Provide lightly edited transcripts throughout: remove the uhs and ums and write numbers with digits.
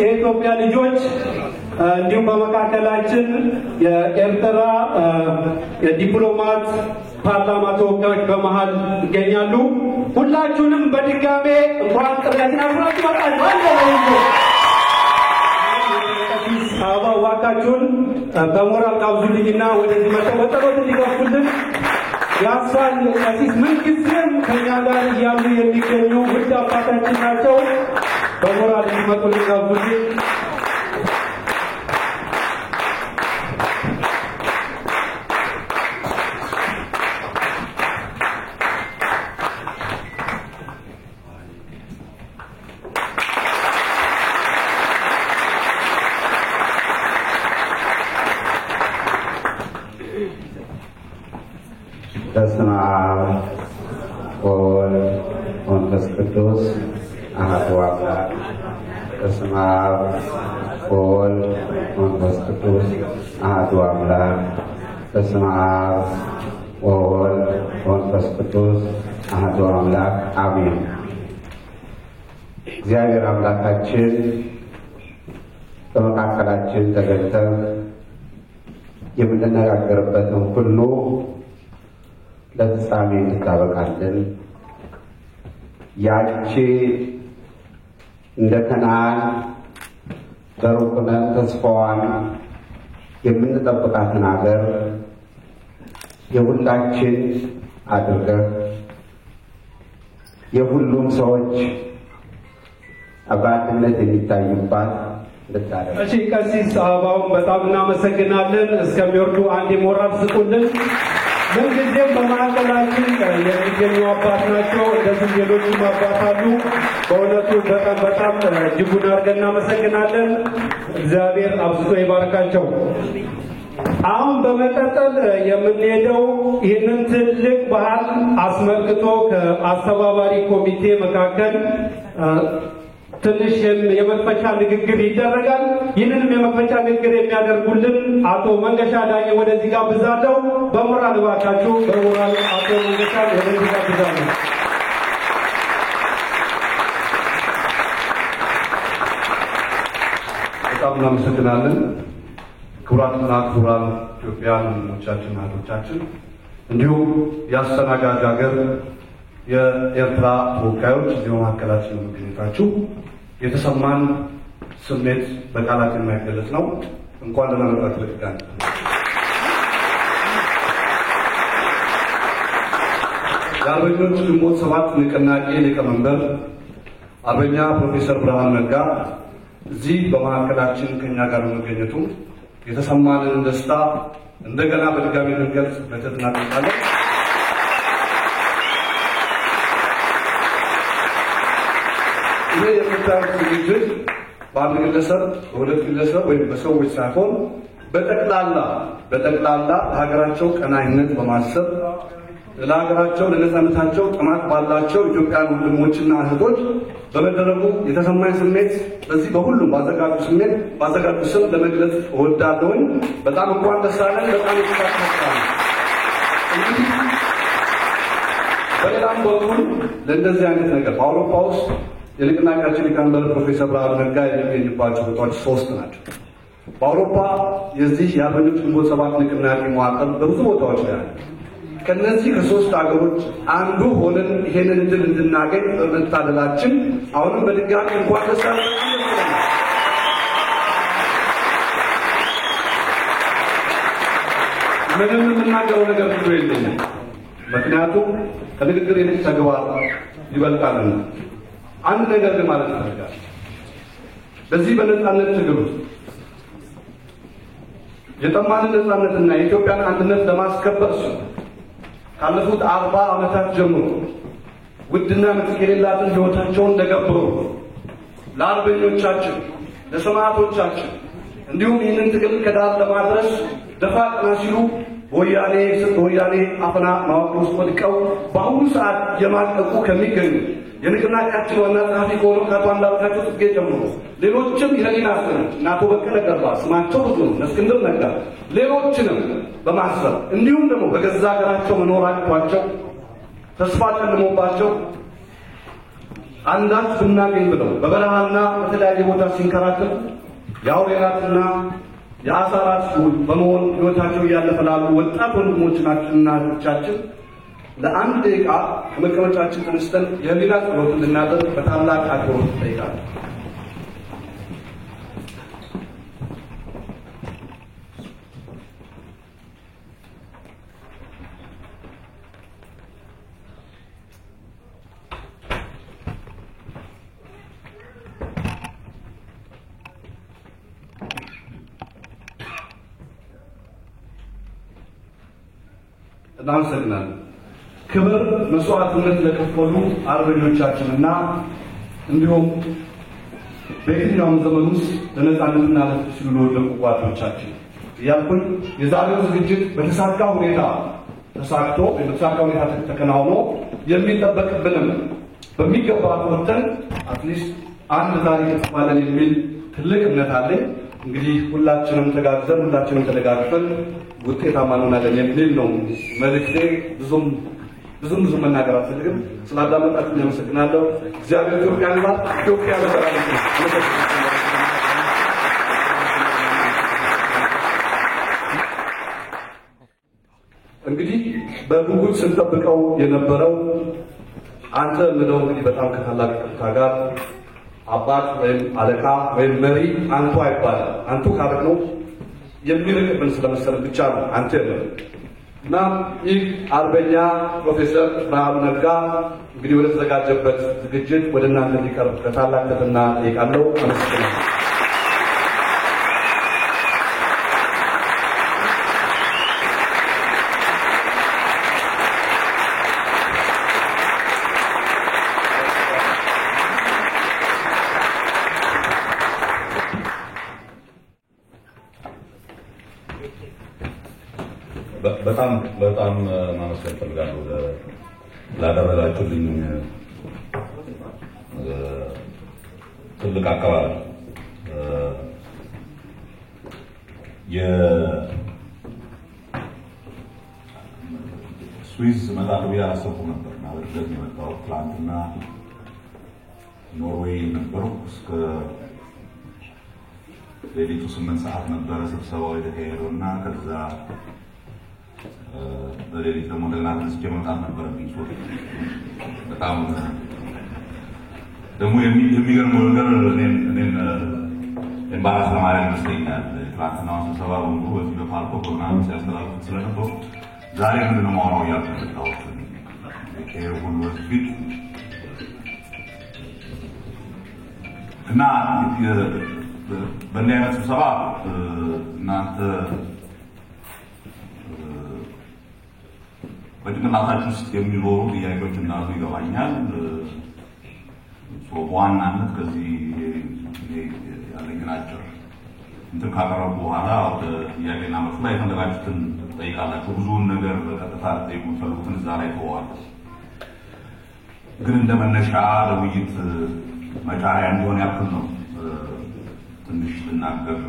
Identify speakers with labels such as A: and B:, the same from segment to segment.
A: የኢትዮጵያ ልጆች እንዲሁም በመካከላችን የኤርትራ የዲፕሎማት ፓርላማ ተወካዮች በመሃል ይገኛሉ። ሁላችሁንም በድጋሜ እንኳን ጥሪያችንን አክብራችሁ መጣችሁ። አባዋካችሁን በሞራል ጋብዙልኝና ወደዚህ መጥተው በጸሎት እንዲገፉልን ያሳል ቀሲስ ምንጊዜም ከኛ ጋር እያሉ የሚገኙ ውድ አባታችን ናቸው። በሞራል እንዲመጡልን ጋብዙልኝ።
B: በስመ አብ ወወልድ ወመንፈስ ቅዱስ አሐዱ አምላክ። በስመ አብ ወወልድ ወመንፈስ ቅዱስ አሐዱ አምላክ። በስመ አብ ወወልድ ወመንፈስ ቅዱስ አሐዱ አምላክ አሜን። እግዚአብሔር አምላካችን በመካከላችን ተገኝተን የምንነጋገርበትን ሁሉ ለፍጻሜ እንድታበቃልን ያቺ እንደ ከነዓን በሩቅ ሆነን ተስፋዋን የምንጠብቃትን ሀገር የሁላችን አድርገህ የሁሉም ሰዎች አባትነት የሚታይባት ልታደርግ።
A: እሺ ቀሲስ አበባውን በጣም እናመሰግናለን። እስከሚወርዱ አንድ ሞራል ስጡልን። ምንጊዜም በማዕከላችን የሚገኙ አባት ናቸው። እንደዚህ ሌሎችም አባት አሉ። በእውነቱ በጣም እጅጉን አድርገን እናመሰግናለን። እግዚአብሔር አብዝቶ ይባርካቸው። አሁን በመቀጠል የምንሄደው ይህንን ትልቅ በዓል አስመልክቶ ከአስተባባሪ ኮሚቴ መካከል ትንሽ የመክፈቻ ንግግር ይደረጋል። ይህንንም የመክፈቻ ንግግር የሚያደርጉልን አቶ መንገሻ ዳኘ ወደዚህ ጋብዛለሁ። በሞራል እባካችሁ በሞራል አቶ መንገሻ ወደዚህ ጋብዛለሁ።
C: በጣም እናመሰግናለን። ክቡራትና ክቡራን ኢትዮጵያውያን ወንድሞቻችን እህቶቻችን፣ እንዲሁም የአስተናጋጅ ሀገር የኤርትራ ተወካዮች እዚህ መካከላችን በመገኘታችሁ የተሰማን ስሜት በቃላት የማይገለጽ ነው። እንኳን ደህና መጣችሁ በድጋሚ። የአርበኞች ግንቦት ሰባት ንቅናቄ ሊቀመንበር አርበኛ ፕሮፌሰር ብርሃኑ ነጋ እዚህ በመካከላችን ከኛ ጋር በመገኘቱ የተሰማንን ደስታ እንደገና በድጋሚ ልንገልጽ በትህትና እንጠይቃለን። ይሄ የምታዩት ዝግጅት በአንድ ግለሰብ በሁለት ግለሰብ ወይም በሰዎች ሳይሆን በጠቅላላ ሀገራቸው ቀናይነት በማሰብ ለሀገራቸው ለነጻነታቸው ጥማት ባላቸው ኢትዮጵያውያን ወንድሞችና እህቶች በመደረጉ የተሰማኝ ስሜት በዚህ በሁሉም ባዘጋጁ ስም ለመግለጽ እወዳለሁኝ። በጣም እንኳን ደስ አለን። በጣም ይተሳሰራል። እንግዲህ በሌላም በኩል ለእንደዚህ አይነት ነገር በአውሮፓ ውስጥ የንቅናቄያችን ሊቀመንበር ፕሮፌሰር ብርሃኑ ነጋ የሚገኙባቸው ቦታዎች 3 ናቸው። በአውሮፓ የዚህ የአርበኞች ግንቦት ሰባት ንቅናቄ መዋቅር በብዙ ቦታዎች ላይ አለ። ከነዚህ ከ3 ሀገሮች አንዱ ሆነን ይሄንን እድል እንድናገኝ በመታደላችን አሁንም በድጋሚ እንኳን ደስ አለን። ምንም የምናገረው ነገር ብዙ የለኝም። ምክንያቱም ከንግግር ይልቅ ተግባር ይበልጣልና። አንድ ነገር ግን ማለት ፈልጋለሁ። በዚህ በነጻነት ትግል ውስጥ የጠማንን ነጻነትና የኢትዮጵያን አንድነት ለማስከበር ካለፉት 40 ዓመታት ጀምሮ ውድና ምትክ የሌላትን ሕይወታቸውን ለገብሩ ለአርበኞቻችን ለሰማዕቶቻችን እንዲሁም ይህንን ትግል ከዳር ለማድረስ ደፋ ቀና ሲሉ በወያኔ አፈና ማወቅ ውስጥ ወድቀው በአሁኑ ሰዓት የማቀቁ ከሚገኙ የንቅናቄያችን ዋና ጸሐፊ ከሆነው ከአቶ አንዳርጋቸው ጽጌ ጀምሮ ሌሎችም የህሊና እስረኞች እና አቶ በቀለ ገርባ ስማቸው ብዙ ነው፣ እስክንድር ነጋ፣ ሌሎችንም በማሰብ እንዲሁም ደግሞ በገዛ ሀገራቸው መኖር አቅቷቸው ተስፋ ጨልሞባቸው አንዳች ብናገኝ ብለው በበረሃና በተለያየ ቦታ ሲንከራተቱ የአውሬራትና የአሳራት በመሆን ህይወታቸው እያለፈ ላሉ ወጣት ወንድሞቻችንና እህቶቻችን ለአንድ ደቂቃ ከመቀመጫችን ተነስተን የህሊና ጸሎት እንድናደርግ በታላቅ አክብሮት እጠይቃለሁ። እናመሰግናለን። ክብር መስዋዕትነት ለከፈሉ አርበኞቻችንና እንዲሁም በየትኛውም ዘመን ውስጥ ለነጻነትና ለፍትህ ሲሉ ለወደቁ ጓዶቻችን እያልኩኝ የዛሬው ዝግጅት በተሳካ ሁኔታ ተከናውኖ የሚጠበቅብንም በሚገባ ወጥተን አትሊስት አንድ ታሪክ እንጽፋለን የሚል ትልቅ እምነት አለኝ። እንግዲህ ሁላችንም ተጋግዘን ሁላችንም ተደጋግፈን ውጤታማ እንሆናለን የሚል ነው መልእክቴ። ብዙም መናገር አልፈልግም። ስላዳመጣችሁ አመሰግናለሁ። እግዚአብሔር ኢትዮጵያን ይባርክ። ኢትዮጵያ ለዘላለም ትኑር። እንግዲህ በጉጉት ስንጠብቀው የነበረው አንተ ምለው እንግዲህ በጣም ከታላቅ ይቅርታ ጋር አባት ወይም አለቃ ወይም መሪ አንቱ አይባልም። አንቱ ካልነው የሚርቅብን ስለመሰለ ብቻ ነው አንተ ያለው እና ይህ አርበኛ ፕሮፌሰር ብርሃኑ ነጋ እንግዲህ ወደ ተዘጋጀበት ዝግጅት ወደ እናንተ ሊቀርብ ከታላቅ ትህትና እጠይቃለሁ። አመሰግናለሁ።
D: በጣም ማመስገን ፈልጋለሁ ላደረጋችሁልኝ ትልቅ አቀባበል። የስዊዝ እመጣለሁ ብዬ አላሰብኩም ነበር እና በድንገት ነው የመጣሁት። ትናንትና ኖርዌይ ነበርኩ። እስከ ሌሊቱ 8 ሰዓት ነበረ ስብሰባው የተካሄደው እና ከዛ በሌሊት ደግሞ እንደገና ተነስቼ መምጣት ነበረብኝ። በጣም ደግሞ የሚገርመው ነገር እኔን ኤምባራስ ለማድረግ ይመስለኛል። ትናንትናውን ስብሰባ በሙሉ በዚህ በፓልኮ ፕሮግራም ሲያስተላልፉት ስለነበሩ ዛሬ ምንድን ነው የማወራው እያልኩ መጣሁት። ሁሉ በፊት እና በእንዲህ አይነት ስብሰባ እናንተ በጭንቅላታችሁ ውስጥ የሚኖሩ ጥያቄዎች እንዳሉ ይገባኛል። በዋናነት ከዚህ ያለኝን አጭር እንትን ካቀረቡ በኋላ ወደ ጥያቄና መልስ ላይ የፈለጋችሁትን ጠይቃላችሁ። ብዙውን ነገር በቀጥታ ጠይቁ ፈልጉትን እዛ ላይ ተዋል። ግን እንደ መነሻ ለውይይት መጫሪያ እንዲሆን ያክል ነው ትንሽ ልናገር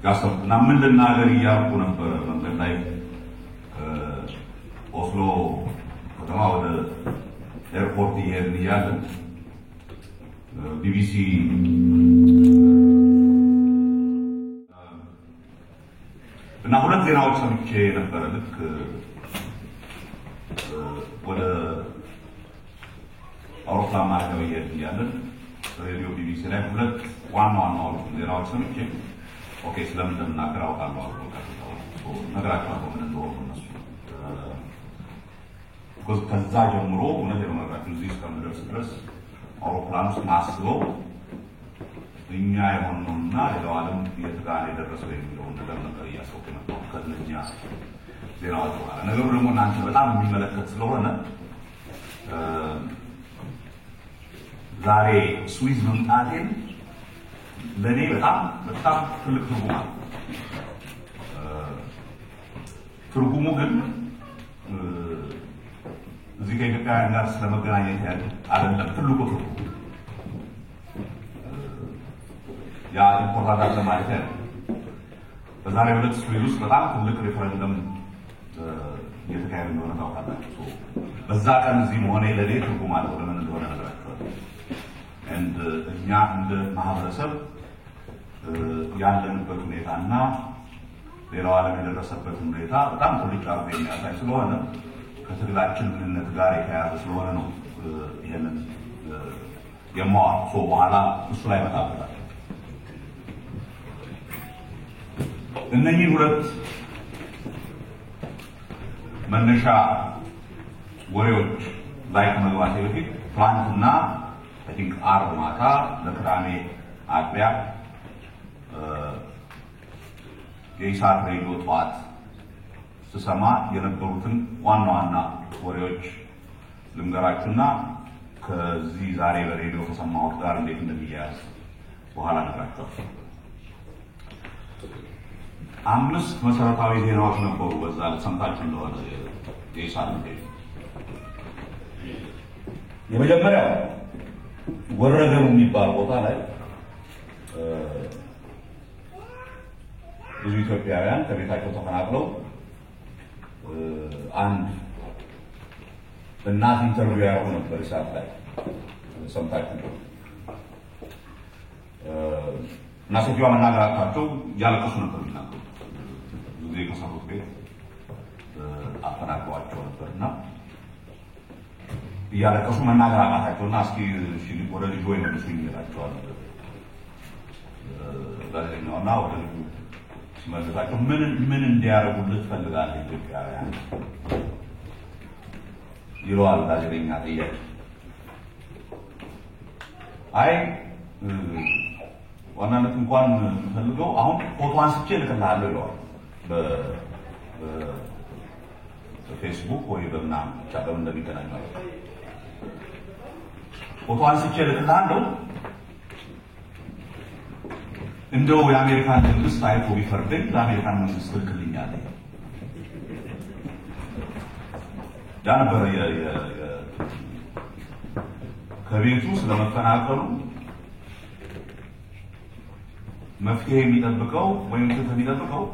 D: ያሰብኩና ምን ልናገር እያልኩ ነበረ። መንገድ ላይ ኦስሎ ከተማ ወደ ኤርፖርት እየሄድን እያለን ቢቢሲ እና ሁለት ዜናዎች ሰምቼ ነበረ። ልክ ወደ አውሮፕላን ማረፊያ እየሄድን እያለን ሬዲዮ ቢቢሲ ላይ ሁለት ዋና ዜናዎች ሰምቼ ኦኬ ስለምን እንደምናገር አውቃለሁ ነገራቸዋለሁ ምን እንደሆኑ እነሱ ከዛ ጀምሮ እውነት የመረጋችሁ እዚህ እስከምደርስ ድረስ አውሮፕላን ውስጥ ማስበው እኛ የሆነውና ሌላው ዓለም የት ጋር የደረሰው የሚለውን ነገር ነበር እያሰብኩ የመጣው ከእነኛ ዜናዎች በኋላ። ነገሩ ደግሞ እናንተ በጣም የሚመለከት ስለሆነ ዛሬ ስዊዝ መምጣቴን ለእኔ በጣም ትልቅ ትርጉም አለ። ትርጉሙ ግን እዚህ ከኢትዮጵያውያን ጋር ስለመገናኘት ያለ አይደለም። ትልቁ ትርጉም ያ ኢምፖርታንት ማለት ነው። በዛሬው ዕለት ስዊዝ ውስጥ በጣም ትልቅ ሪፈረንደም እየተካሄደ እንደሆነ ታውቃላችሁ። በዛ ቀን እዚህ መሆኔ ለእኔ ትርጉም አለው። ለምን እንደሆነ እነግራችኋለሁ። እኛ እንደ ማህበረሰብ ያለንበት ሁኔታና ሌላው ዓለም የደረሰበትን ሁኔታ በጣም ትልቅ አርጎ የሚያሳይ ስለሆነ ከትግላችን ምንነት ጋር የተያያዘ ስለሆነ ነው ይሄንን የማዋሰው። በኋላ እሱ ላይ መጣበታል። እነኚህ ሁለት መነሻ ወሬዎች ላይ ከመግባቴ በፊት ትናንትና ዓርብ ማታ ለቅዳሜ አጥቢያ የኢሳት ሬዲዮ ጠዋት ስሰማ የነበሩትን ዋና ወሬዎች ልንገራችሁና ከዚህ ዛሬ በሬዲዮ ከሰማሁት ጋር እንዴት እንደሚያያዝ በኋላ ነግራችኋለሁ። 5 መሰረታዊ ዜናዎች ነበሩ በዛ ሰምታችሁ እንደሆነ የኢሳት ሬዲዮ። የመጀመሪያው ወረገሩ የሚባል ቦታ ላይ ብዙ ኢትዮጵያውያን ከቤታቸው ተፈናቅለው አንድ እናት ኢንተርቪው ያደረጉ ነበር ኢሳት ላይ ሰምታችሁ። እና ሴትዮዋ መናገራቸው እያለቀሱ ነበር የሚናገሩት። ብዙ ጊዜ ከሰሩት ቤት አፈናቅለዋቸው ነበርና እያለቀሱ መናገር አቃታቸውና እስኪ ወደ ልጅ ወይ መልሱኝ ይላቸዋል ጋዜጠኛውና ወደ ልጁ ሲመልሳቸው ምን እንዲያደርጉልህ ትፈልጋለህ ኢትዮጵያውያን ይለዋል ጋዜጠኛ ጥያቄ። አይ ዋናነት እንኳን የምፈልገው አሁን ፎቶ አንስቼ ልክልሃለሁ ይለዋል በፌስቡክ ወይ በምናምን ብቻ በምን እንደሚገናኙ ፎቶ አንስቼ ልክልሃለሁ እንደው የአሜሪካን መንግስት አይቶ ቢፈርደኝ ለአሜሪካን መንግስት ልክልኛል። ያ ነበር ከቤቱ ስለመፈናቀሉ መፍትሄ የሚጠብቀው ወይም ፍትህ የሚጠብቀው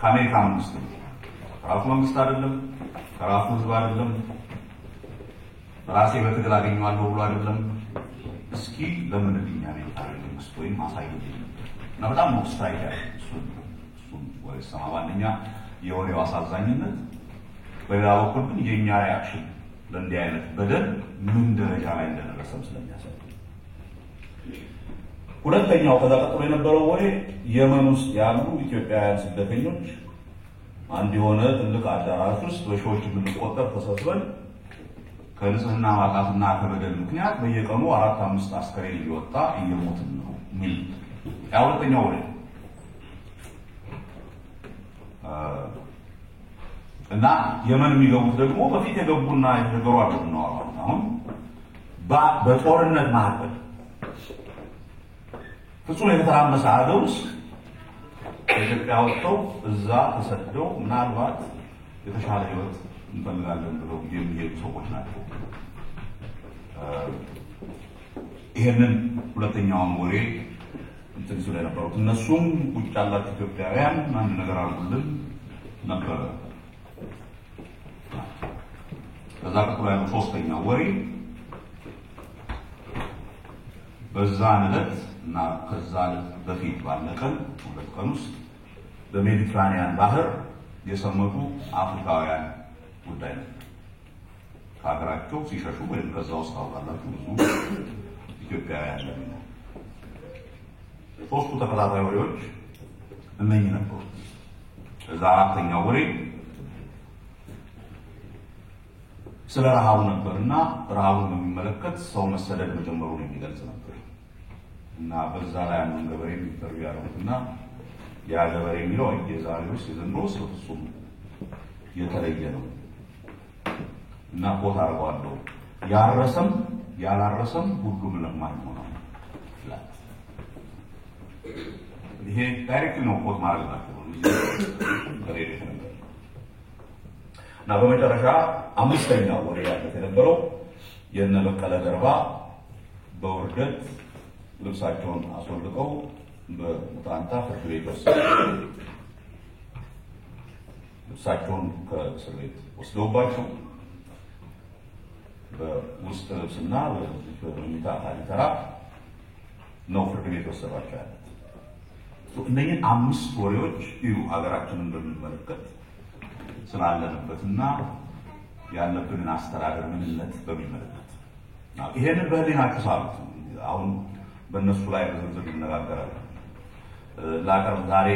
D: ከአሜሪካ መንግስት ነው። ከራሱ መንግስት አይደለም፣ ከራሱ ህዝብ አይደለም፣ ራሴ በትግል አገኘዋለሁ ብሎ አይደለም። እስኪ ለምን አሜሪካ መንግስት ወይም ማሳየት እና በጣም ነው ስትራይክ እሱን ወይ ሰማባንኛ የወሬው አሳዛኝነት፣ በሌላ በኩል ግን የኛ ሪአክሽን ለእንዲህ አይነት በደል ምን ደረጃ ላይ እንደደረሰም ስለሚያሳይ። ሁለተኛው ከዛ ቀጥሎ የነበረው ወሬ የመን ውስጥ ያሉ ኢትዮጵያውያን ስደተኞች አንድ የሆነ ትልቅ አዳራሽ ውስጥ በሺዎች የምንቆጠር ተሰብስበን ከንጽህና ማጣትና ከበደል ምክንያት በየቀኑ 4-5 አስከሬን እየወጣ እየሞትን ነው የሚል ያ ሁለተኛው ወሬ እና የመን የሚገቡት ደግሞ በፊት የገቡና የተቸገሩ አይደሉም ነው። አሁን በጦርነት ማዕቀብ ፍጹም የተተራመሰ ሀገር ውስጥ ኢትዮጵያ ወጥተው እዛ ተሰደው ምናልባት የተሻለ ህይወት እንፈልጋለን ብለው የሚሄዱ ሰዎች ናቸው። ይሄንን ሁለተኛውን ወሬ እንትን ስለነበሩት እነሱም ውጭ ያላችሁ ኢትዮጵያውያን አንድ ነገር አድርጉልን ነበር። ከዛ ቀጥሎ ያለው ሶስተኛው ወሬ በዛ ዕለት እና ከዛ በፊት ባለቀን ሁለት ቀን ውስጥ በሜዲትራኒያን ባህር የሰመጡ አፍሪካውያን ጉዳይ ነው። ከሀገራቸው ሲሸሹ ወይም ከዛ ውስጥ ታውቃላችሁ ብዙ ኢትዮጵያውያን ነው። ሶስቱ ተከታታይ ወሬዎች እነኚህ ነበሩ። ከዛ አራተኛው ወሬ ስለ ረሃቡ ነበርና ረሃቡን የሚመለከት ሰው መሰደድ መጀመሩን የሚገልጽ ነበር እና በዛ ላይ አንዱን ገበሬ ኢንተርቪው ያደረጉትና ያ ገበሬ የሚለው የዛሬው የዘንድሮ ፍጹም የተለየ ነው እና ቦታ አርጓለሁ ያረሰም ያላረሰም ሁሉም ለማኝ ሆነው ይላል። ይሄ ዳይሬክት ነው ኮት ማለት ነው እና በመጨረሻ አምስተኛው ወሬ ያለው የነበረው የነ በቀለ ገርባ በውርደት ልብሳቸውን አስወልቀው በሙታንታ ፍርድ ቤት ልብሳቸውን ከእስር ቤት ወስደውባቸው በውስጥ ልብስና በመኝታ ታሪተራ ነው ፍርድ ቤት ወሰዷቸው ያለ። እነኚህ አምስት ወሬዎች ይሁ ሀገራችንን እንደምንመለከት ስላለንበትና ያለብንን አስተዳደር ምንነት በሚመለከት ይሄንን በህሊናችሁ ሳሉት አሁን በእነሱ ላይ በዝርዝር እንነጋገራለን። ላቀርብ ዛሬ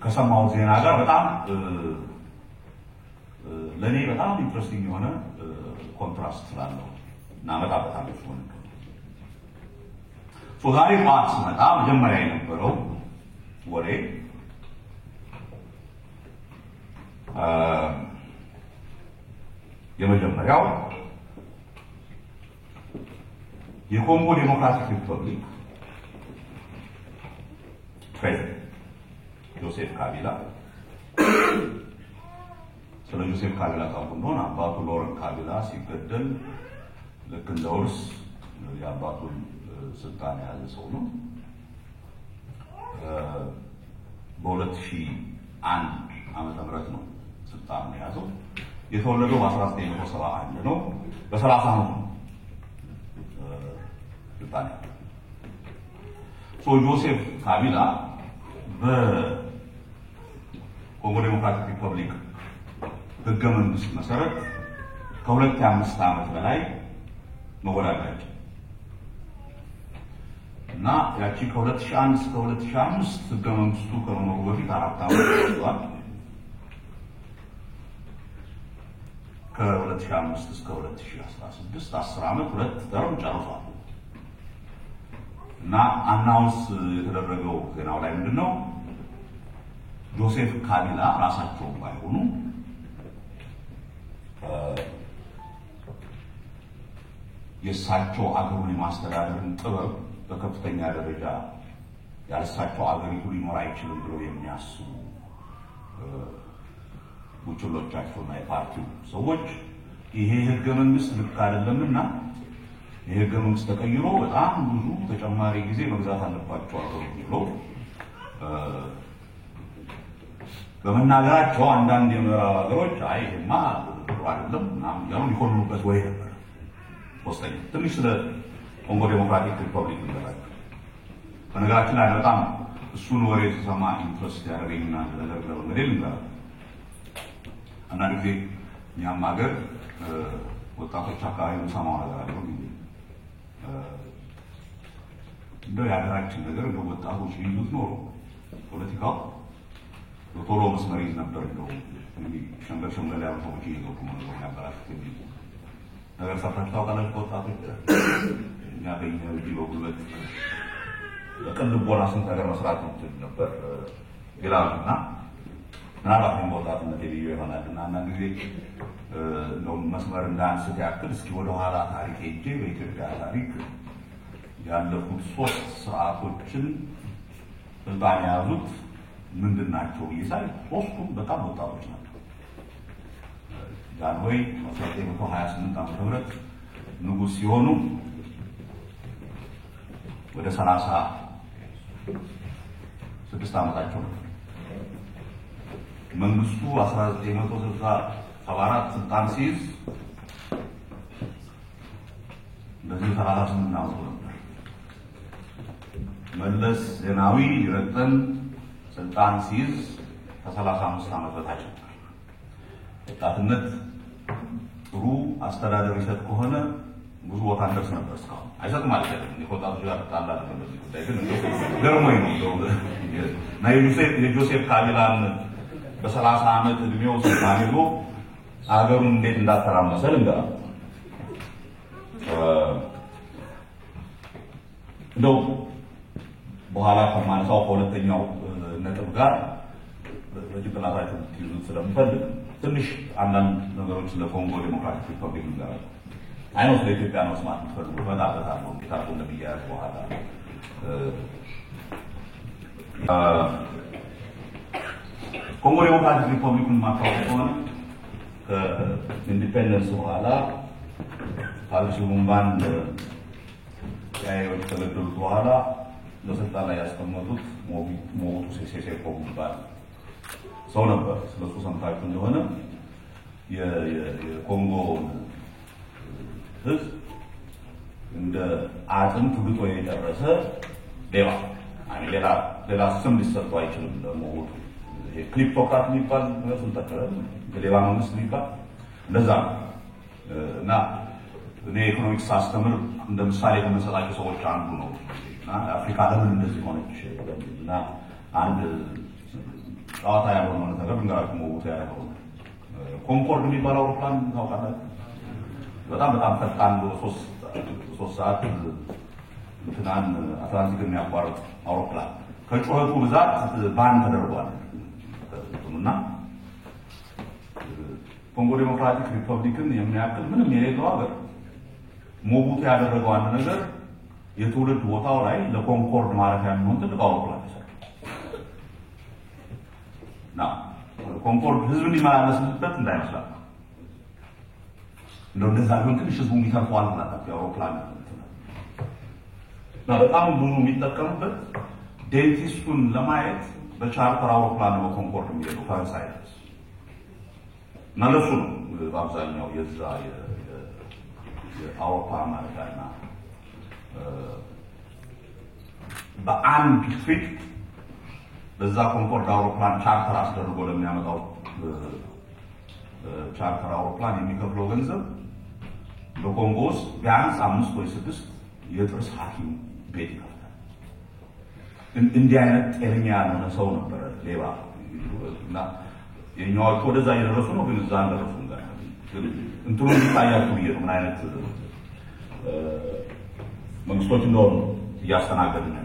D: ከሰማው ዜና ጋር በጣም ለኔ በጣም ኢንትረስቲንግ የሆነ ኮንትራስት ስላለው እናመጣበታለን። ዛሬ ጠዋት ስመጣ መጀመሪያ የነበረው ወሬ የመጀመሪያው የኮንጎ ዴሞክራቲክ ሪፐብሊክ ፕሬዝዳንት ጆሴፍ ካቢላ ስለ ጆሴፍ ካቢላ ታውቁ አባቱ ሎረን ካቢላ ሲገደል ልክ እንደ ውርስ የአባቱን ስልጣን ያዘ ሰው ነው። በ2001 ዓመተ ምህረት ነው ስልጣን ያዘው። የተወለደው በ1971 ነው። በ30 ዓመት ነው ስልጣን ጆሴፍ ካቢላ በኮንጎ ዴሞክራቲክ ሪፐብሊክ ህገ መንግስት መሰረት ከ2.5 ዓመት በላይ መወዳደር እና ያቺ ከ2001 እስከ 2005 ህገ መንግስቱ ከመኖሩ በፊት 4 ዓመት ተወስዷል። ከ2005 እስከ 2016 10 ዓመት ሁለት ተርም ጨርሷል። እና አናውንስ የተደረገው ዜናው ላይ ምንድነው ጆሴፍ ካቢላ ራሳቸው ባይሆኑ የሳቸው አገሩን የማስተዳደርን ጥበብ በከፍተኛ ደረጃ ያልሳቸው አገሪቱ ሊኖር አይችልም ብለው የሚያስቡ ቡችሎቻቸውና የፓርቲው ሰዎች ይሄ ህገ መንግስት ልክ አይደለምና ይሄ ህገ መንግስት ተቀይሮ በጣም ብዙ ተጨማሪ ጊዜ መግዛት አለባቸው አገሩ ብሎ በመናገራቸው አንዳንድ የምዕራብ ሀገሮች አይ ይሄማ ጥሩ አይደለም ምናምን ያሉ ሊኮንኑበት ወይ ነበር። ሶስተኛ ትንሽ ስለ ኮንጎ ዴሞክራቲክ ሪፐብሊክ እንደላቸው በነገራችን ላይ በጣም እሱን ወሬ ተሰማ ኢንትረስት ያደረገኝና ነገር ለመንገዴ ልንገራ አንዳንድ ጊዜ እኛም ሀገር ወጣቶች አካባቢ የምሰማው ነገር አለው እንደው የሀገራችን ነገር እንደው ወጣቶች ሊይዙት ኖሮ ፖለቲካው ቶሎ መስመር ይዝ ነበር እንደው ሸንገል ሸንገል ያሉ ሰዎች እየገቡ ነው ያበላሹት የሚል ነገር ሰምታችሁ ታውቃላችሁ? ወጣቶች እኛ በእኛ እጅ በጉልበት በቅን ልቦና ስንት ነገር መስራት ነበር ይላሉና ምናልባት በወጣትነት የልዩ ይሆናልና አንዳንድ ጊዜ ነው መስመር እንዳንስት ያክል እስኪ ወደ ኋላ ታሪክ ሄጄ በኢትዮጵያ ታሪክ ያለፉት 3 ስርዓቶችን ስልጣን ያዙት ምንድን ናቸው ይሳይ 3ቱም በጣም ወጣቶች ናቸው። ጃንሆይ 1928 ዓመተ ምህረት ንጉስ ሲሆኑ ወደ 36 ዓመታቸው ነው። መንግስቱ 1964 ስልጣን ሲይዝ በዚህ 38 ዓመት ነበር። መለስ ዜናዊ ይረጠን ስልጣን ሲይዝ ከ35 ዓመት በታች ነበር። ወጣትነት ጥሩ አስተዳደር ይሰጥ ከሆነ ብዙ ቦታ እንደርስ ነበር። እስካሁን አይሰጥም ማለት አይደለም። የወጣቶች ጋር ተጣላለ በዚህ ጉዳይ ግን ገርሞኝ ነው እና የጆሴፍ ካቢላን በ30 ዓመት እድሜው ስልጣን ይዞ አገሩን እንዴት እንዳተራመሰ ልንገራ። እንደው በኋላ ከማነሳው ከሁለተኛው ነጥብ ጋር በጅምላታችሁ ትይዙት ስለምፈልግ ትንሽ አንዳንድ ነገሮች ለኮንጎ ዲሞክራቲክ ሪፐብሊክ ልንገራለሁ። አይኖስ ለኢትዮጵያ ነው መስማት የምትፈልጉ በጣጣታው ጌታው እንደሚያያዝ በኋላ ኮንጎ ዲሞክራቲክ ሪፐብሊክን ማካወቅ ከሆነ ከኢንዲፔንደንስ በኋላ ፓሪስ ሙምባን ያየው ተገደሉት በኋላ ለስልጣን ላይ ያስቀመጡት ሞቡቱ ሴሴ ሴኮ የሚባል ሰው ነበር። ስለሱ ሰምታችሁ እንደሆነ የኮንጎ ህዝብ እንደ አጥንት ግጦ የደረሰ ሌባ ሌላ ስም ሊሰጠው አይችልም። ለሞቡቱ ክሊፕቶክራት የሚባል ነገር ተጠቀረ ሌባ መንግስት የሚባል እንደዛ እና እኔ ኢኮኖሚክስ አስተምር እንደ ምሳሌ ከመሰላቸው ሰዎች አንዱ ነው። እና አፍሪካ ለምን እንደዚህ ሆነች እና አንድ ጨዋታ ያለው ነገር እንጋራችሁ ሞቡቱ ያደረገው ኮንኮርድ የሚባል አውሮፕላን ታውቃላችሁ? በጣም ፈጣን 3 ሰዓት እንትናን አትላንቲክን የሚያቋርጥ አውሮፕላን ከጩኸቱ ብዛት ባን ተደርጓል። እና ኮንጎ ዲሞክራቲክ ሪፐብሊክን የሚያክል ምንም የሌለው ሀገር ሞቡቱ ያደረገው አንድ ነገር የትውልድ ቦታው ላይ ለኮንኮርድ ማረፊያ የሚሆን ትልቅ አውሮፕላን ተሰራ። ኮንኮርድ ህዝብ እንዲመላለስበት እንዳይመስላል እንደዛ ቢሆን ትንሽ ህዝቡ የሚተርፈዋል ማለት ነው። የአውሮፕላን እና በጣም ብዙ የሚጠቀሙበት ዴንቲስቱን ለማየት በቻርተር አውሮፕላን ነው ኮንኮርድ የሚሄደው ፈረንሳይ ድረስ እና ለሱ ነው በአብዛኛው የዛ የአውሮፓ ማለትና በአንድ ትሪፕ በዛ ኮንኮርድ አውሮፕላን ቻርተር አስደርጎ ለሚያመጣው ቻርተር አውሮፕላን የሚከፍለው ገንዘብ በኮንጎ ውስጥ ቢያንስ 5 ወይ 6 የጥርስ ሐኪም ቤት ይከፍታል። እንዲህ አይነት ጤነኛ ያልሆነ ሰው ነበር ሌባ እና የኛዎቹ ወደዛ እየደረሱ ነው። ግን እዛ እንደረሱ ጋር እንትኑ ይታያችሁ ምን አይነት መንግስቶች እንደሆኑ እያስተናገዱ ነው።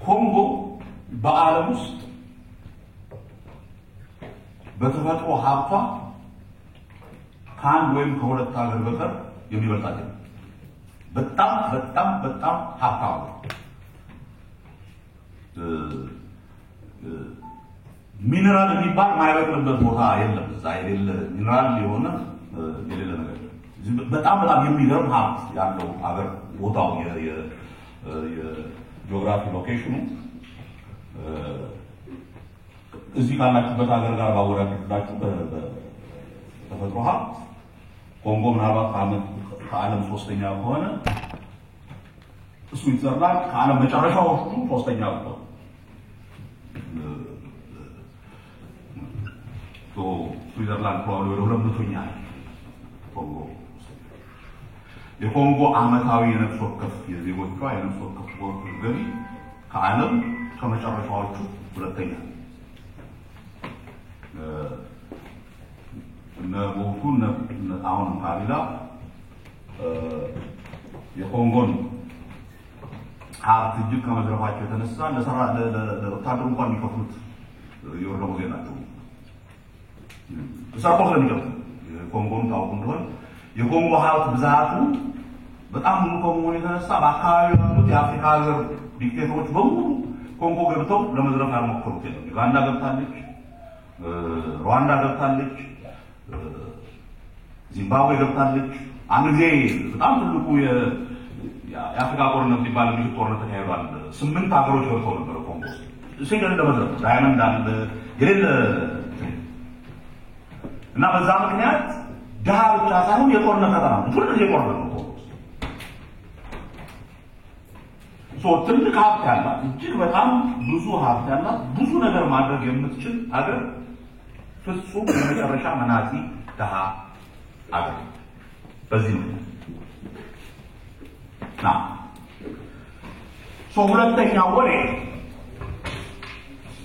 D: ኮንጎ በዓለም ውስጥ በተፈጥሮ ሀብቷ ከአንድ ወይም ከሁለት ሀገር በቀር የሚበልጣት በጣም ሀብታም ሚነራል የሚባል ማይበቅልበት ቦታ የለም። እዛ የሌለ ሚነራል የሆነ የሌለ ነገር በጣም የሚገርም ሀብት ያለው ሀገር ቦታው የጂኦግራፊ ሎኬሽኑ እዚህ ካላችሁበት ሀገር ጋር ባወዳደርላችሁ በተፈጥሮ ሀብት ኮንጎ ምናልባት ከዓለም 3ኛ ከሆነ እሱ ይዘራል ከዓለም መጨረሻዎቹ 3ኛ ነው። ስዊዘርላንድ ፕሮባብሊ ወደ 200ኛ ኮንጎ የኮንጎ ዓመታዊ የነፍስ ወከፍ የዜጎቿ የነፍስ ወከፍ ገቢ ከዓለም ከመጨረሻዎቹ 2ኛ ሞቡቱ አሁን ካቢላ የኮንጎን ሀብት እጅግ ከመዝረፋቸው የተነሳ ለወታደሩ እንኳን የሚከፍሉት የወረሙ ዜና ናቸው ተሳቆለ ነው ኮንጎን ታውቁ እንደሆነ የኮንጎ ሀብት ብዛቱ በጣም ሙሉ ከመሆኑ የተነሳ በአካባቢው ያሉት የአፍሪካ ሀገር ዲክቴተሮች በሙሉ ኮንጎ ገብተው ለመዝረፍ ያልሞከሩት የለም ዩጋንዳ ገብታለች ሩዋንዳ ገብታለች ዚምባብዌ ገብታለች አንድ ጊዜ በጣም ትልቁ የአፍሪካ ጦርነት ሲባል ብዙ ጦርነት ተካሂዷል 8 ሀገሮች ገብተው ነበር ኮንጎ ሲገኝ ለመዝረፍ ዳይመንድ አለ የሌለ እና በዛ ምክንያት ደሃ ብቻ ሳይሆን የጦርነት ቀጠና ነው ሁሉ የጦርነት ነው ትልቅ ሀብት ያላት እጅግ በጣም ብዙ ሀብት ያላት ብዙ ነገር ማድረግ የምትችል ሀገር ፍጹም የመጨረሻ መናጢ ደሃ ሀገር በዚህ ነው ሁለተኛው ወሬ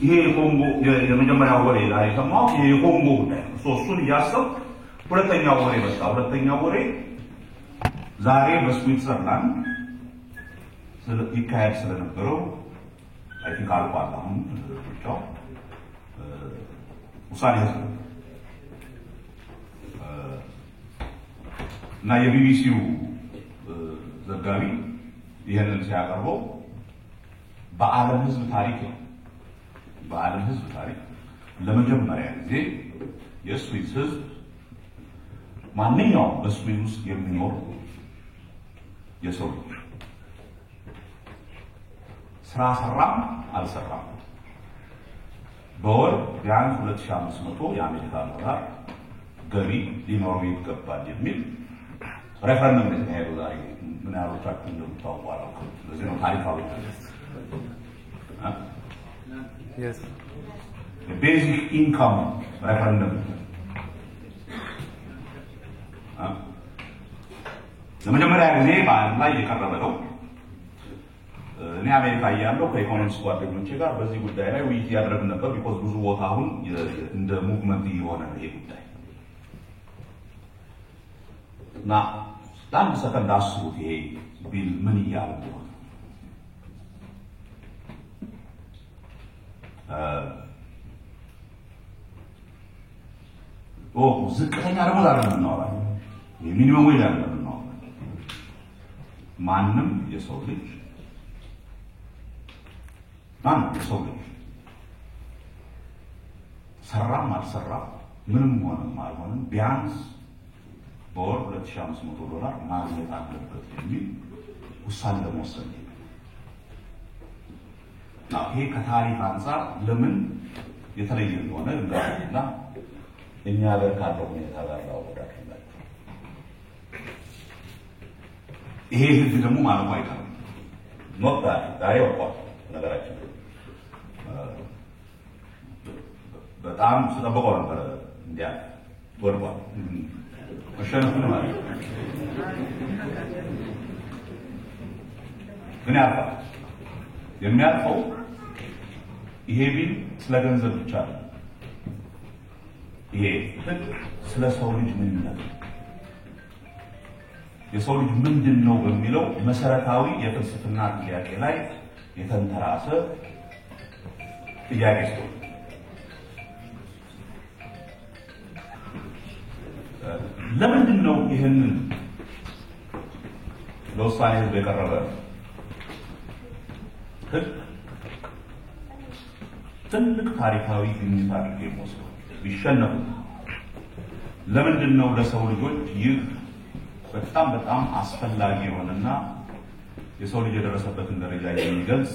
D: ይሄ ኮንጎ የመጀመሪያው ወሬ ላይ ሰማው ይሄ ኮንጎ ጉዳይ እሱን እያሰብ ሁለተኛው ወሬ መጣ ሁለተኛው ወሬ ዛሬ በስዊትዘርላንድ ይካሄድ ስለነበረው አይ ቲንክ አልቋል አሁን ብቻው ውሳኔ ህዝብ እና የቢቢሲው ዘጋቢ ይሄንን ሲያቀርበው በዓለም ህዝብ ታሪክ ለመጀመሪያ ጊዜ የስዊስ ህዝብ ማንኛውም በስዊስ ውስጥ የሚኖር የሰው ልጅ ስራ ሰራም አልሰራም በወር ቢያንስ 2500 የአሜሪካ ዶላር ገቢ ሊኖረው ይገባል የሚል ሬፈረንደም የተካሄደው ዛሬ ምን ያህሎቻችሁ እንደምታውቁ አላውቅም ስለዚህ ነው ታሪካዊ
E: Yes.
D: The basic income referendum. ለመጀመሪያ ጊዜ በዓለም ላይ የቀረበ ነው እኔ አሜሪካ ያለው ከኢኮኖሚክስ ጓደኞቼ ጋር በዚህ ጉዳይ ላይ ውይይት ያደረግን ነበር because ብዙ ቦታ አሁን እንደ ሙቭመንት እየሆነ ነው ይሄ ጉዳይ እና ለአንድ ሰከንድ አስቡት ይሄ ቢል ምን እያለ ነው ዝቅተኛ ደሞዝ አይደለም እናወራለን የሚኒመም ዌጅ አይደለም እናወራለን ማንም የሰው ልጅ ሰራም አልሰራም ምንም ሆነም አልሆነም ቢያንስ በወር $2500 ማግኘት አለበት የሚል ውሳኔ ለመወሰን ነው ይሄ ከታሪክ አንፃር ለምን የተለየ እንደሆነ እንደሆነና እኛ ካለው ሁኔታ ጋር አወዳድረን ይሄ ህግ ደግሞ ማለት አይደለም ኖታ ዛሬ ወጣው ነገራችን በጣም ተጠብቀው ነበር እንዲያ ወርቋል መሸነፍ ነው ማለት ግን ያልፋል የሚያልፈው ይሄ ቢል ስለ ገንዘብ ብቻ ነው ይሄ ስለ ሰው ልጅ ምንነት የሰው ልጅ ምንድነው በሚለው መሰረታዊ የፍልስፍና ጥያቄ ላይ የተንተራሰ ጥያቄ ነው ለምንድነው ይሄንን ለውሳኔ የቀረበ ትልቅ ታሪካዊ ግኝት አድርጌ ወስደው ቢሸነፉ ለምንድነው ለሰው ልጆች ይህ በጣም አስፈላጊ የሆነና የሰው ልጅ የደረሰበትን ደረጃ የሚገልጽ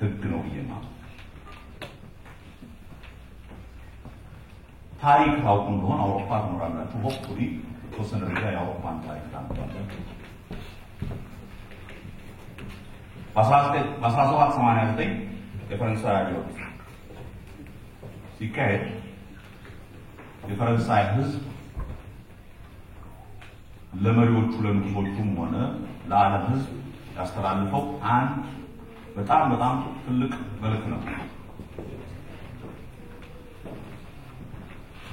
D: ህግ ነው ይማ ታሪክ ታውቁ እንደሆነ አውሮፓ ተኖራላችሁ ሆፕፉሊ ተወሰነ ደረጃ የአውሮፓን ታሪክ ታውቃላችሁ በ1789 የፈረንሳይ አብዮት ሲካሄድ የፈረንሳይ ህዝብ ለመሪዎቹ ለንጉሶቹም ሆነ ለዓለም ህዝብ ያስተላልፈው አንድ በጣም ትልቅ መልእክት ነው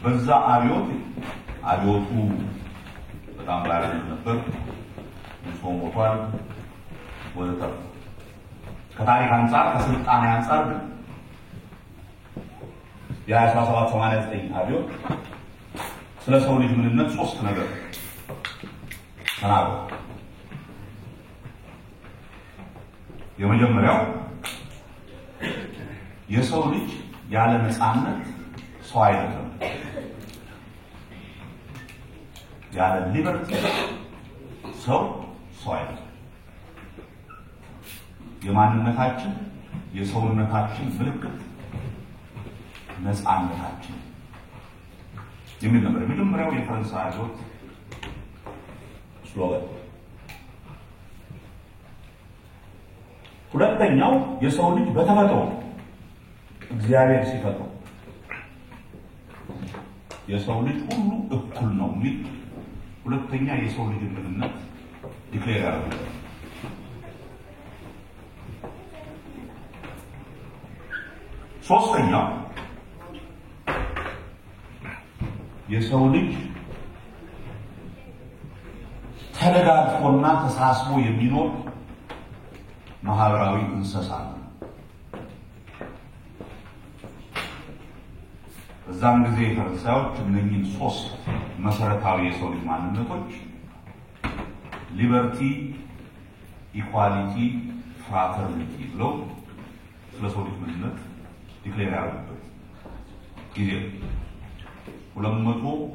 D: በዛ አብዮቱ በጣም ባይረን ነበር ሰው ሞቷል ወደ ከታሪክ አንፃር ከስልጣኔ አንፃር የ1789 አብዮት ስለ ሰው ልጅ ምንነት ሶስት ነገር ተናግሯል። የመጀመሪያው የሰው ልጅ ያለ ነፃነት ሰው አይደለም። ያለ ሊበርቲ ሰው አይደለም። የማንነታችን የሰውነታችን ምልክት ነፃነታችን የሚል ነበር የመጀመሪያው የፈረንሳይ አብዮት ስሎጋን። ሁለተኛው የሰው ልጅ በተፈጥሮ እግዚአብሔር ሲፈጥረው የሰው ልጅ ሁሉ እኩል ነው የሚል ሁለተኛ የሰው ልጅ ምንነት ዲክሌር ያደርጋል። ሶስተኛው የሰው ልጅ ተደጋግፎና ተሳስቦ የሚኖር ማህበራዊ እንስሳ ነው። በዛም ጊዜ ፈሪሳዮች እነኚህን ሶስት መሰረታዊ የሰው ልጅ ማንነቶች ሊበርቲ፣ ኢኳሊቲ፣ ፍራተርኒቲ ብለው ስለ ሰው ልጅ ምንነት ዲክሌር ያደረጉበት ጊዜ 227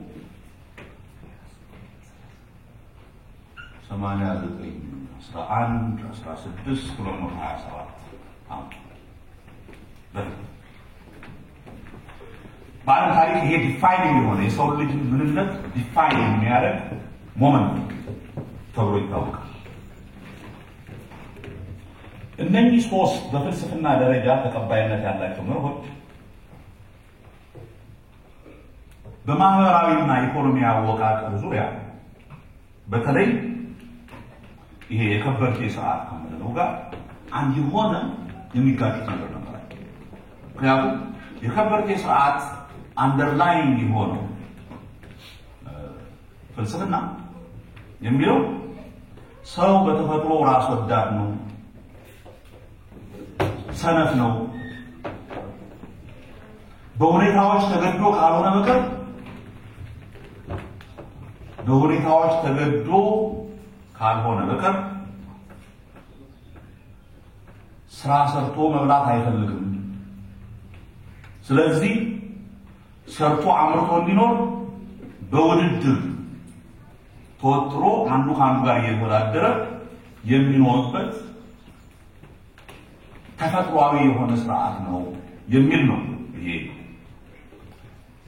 D: በዓለም ታሪክ ይሄ ዲፋይኒንግ የሆነ የሰው ልጅ ምንነት ዲፋይን የሚያደርግ ሞመንት ተብሎ ይታወቃል። እነኚህ ሶስት በፍልስፍና ደረጃ ተቀባይነት ያላቸው መርሆች በማህበራዊና ኢኮኖሚያዊ አወቃቀር ዙሪያ በተለይ ይሄ የከበርቴ ስርዓት ከምንለው ጋር አንድ የሆነ የሚጋጩት ነገር ነበር። ምክንያቱም የከበርቴ ስርዓት አንደርላይንግ የሆነው ፍልስፍና የሚለው ሰው በተፈጥሮ ራስ ወዳድ ነው፣ ሰነፍ ነው፣ በሁኔታዎች ተገዶ ካልሆነ በቀር ስራ ሰርቶ መብላት አይፈልግም። ስለዚህ ሰርቶ አምርቶ እንዲኖር በውድድር ተወጥሮ አንዱ ከአንዱ ጋር እየተወዳደረ የሚኖርበት ተፈጥሯዊ የሆነ ስርዓት ነው የሚል ነው ይሄ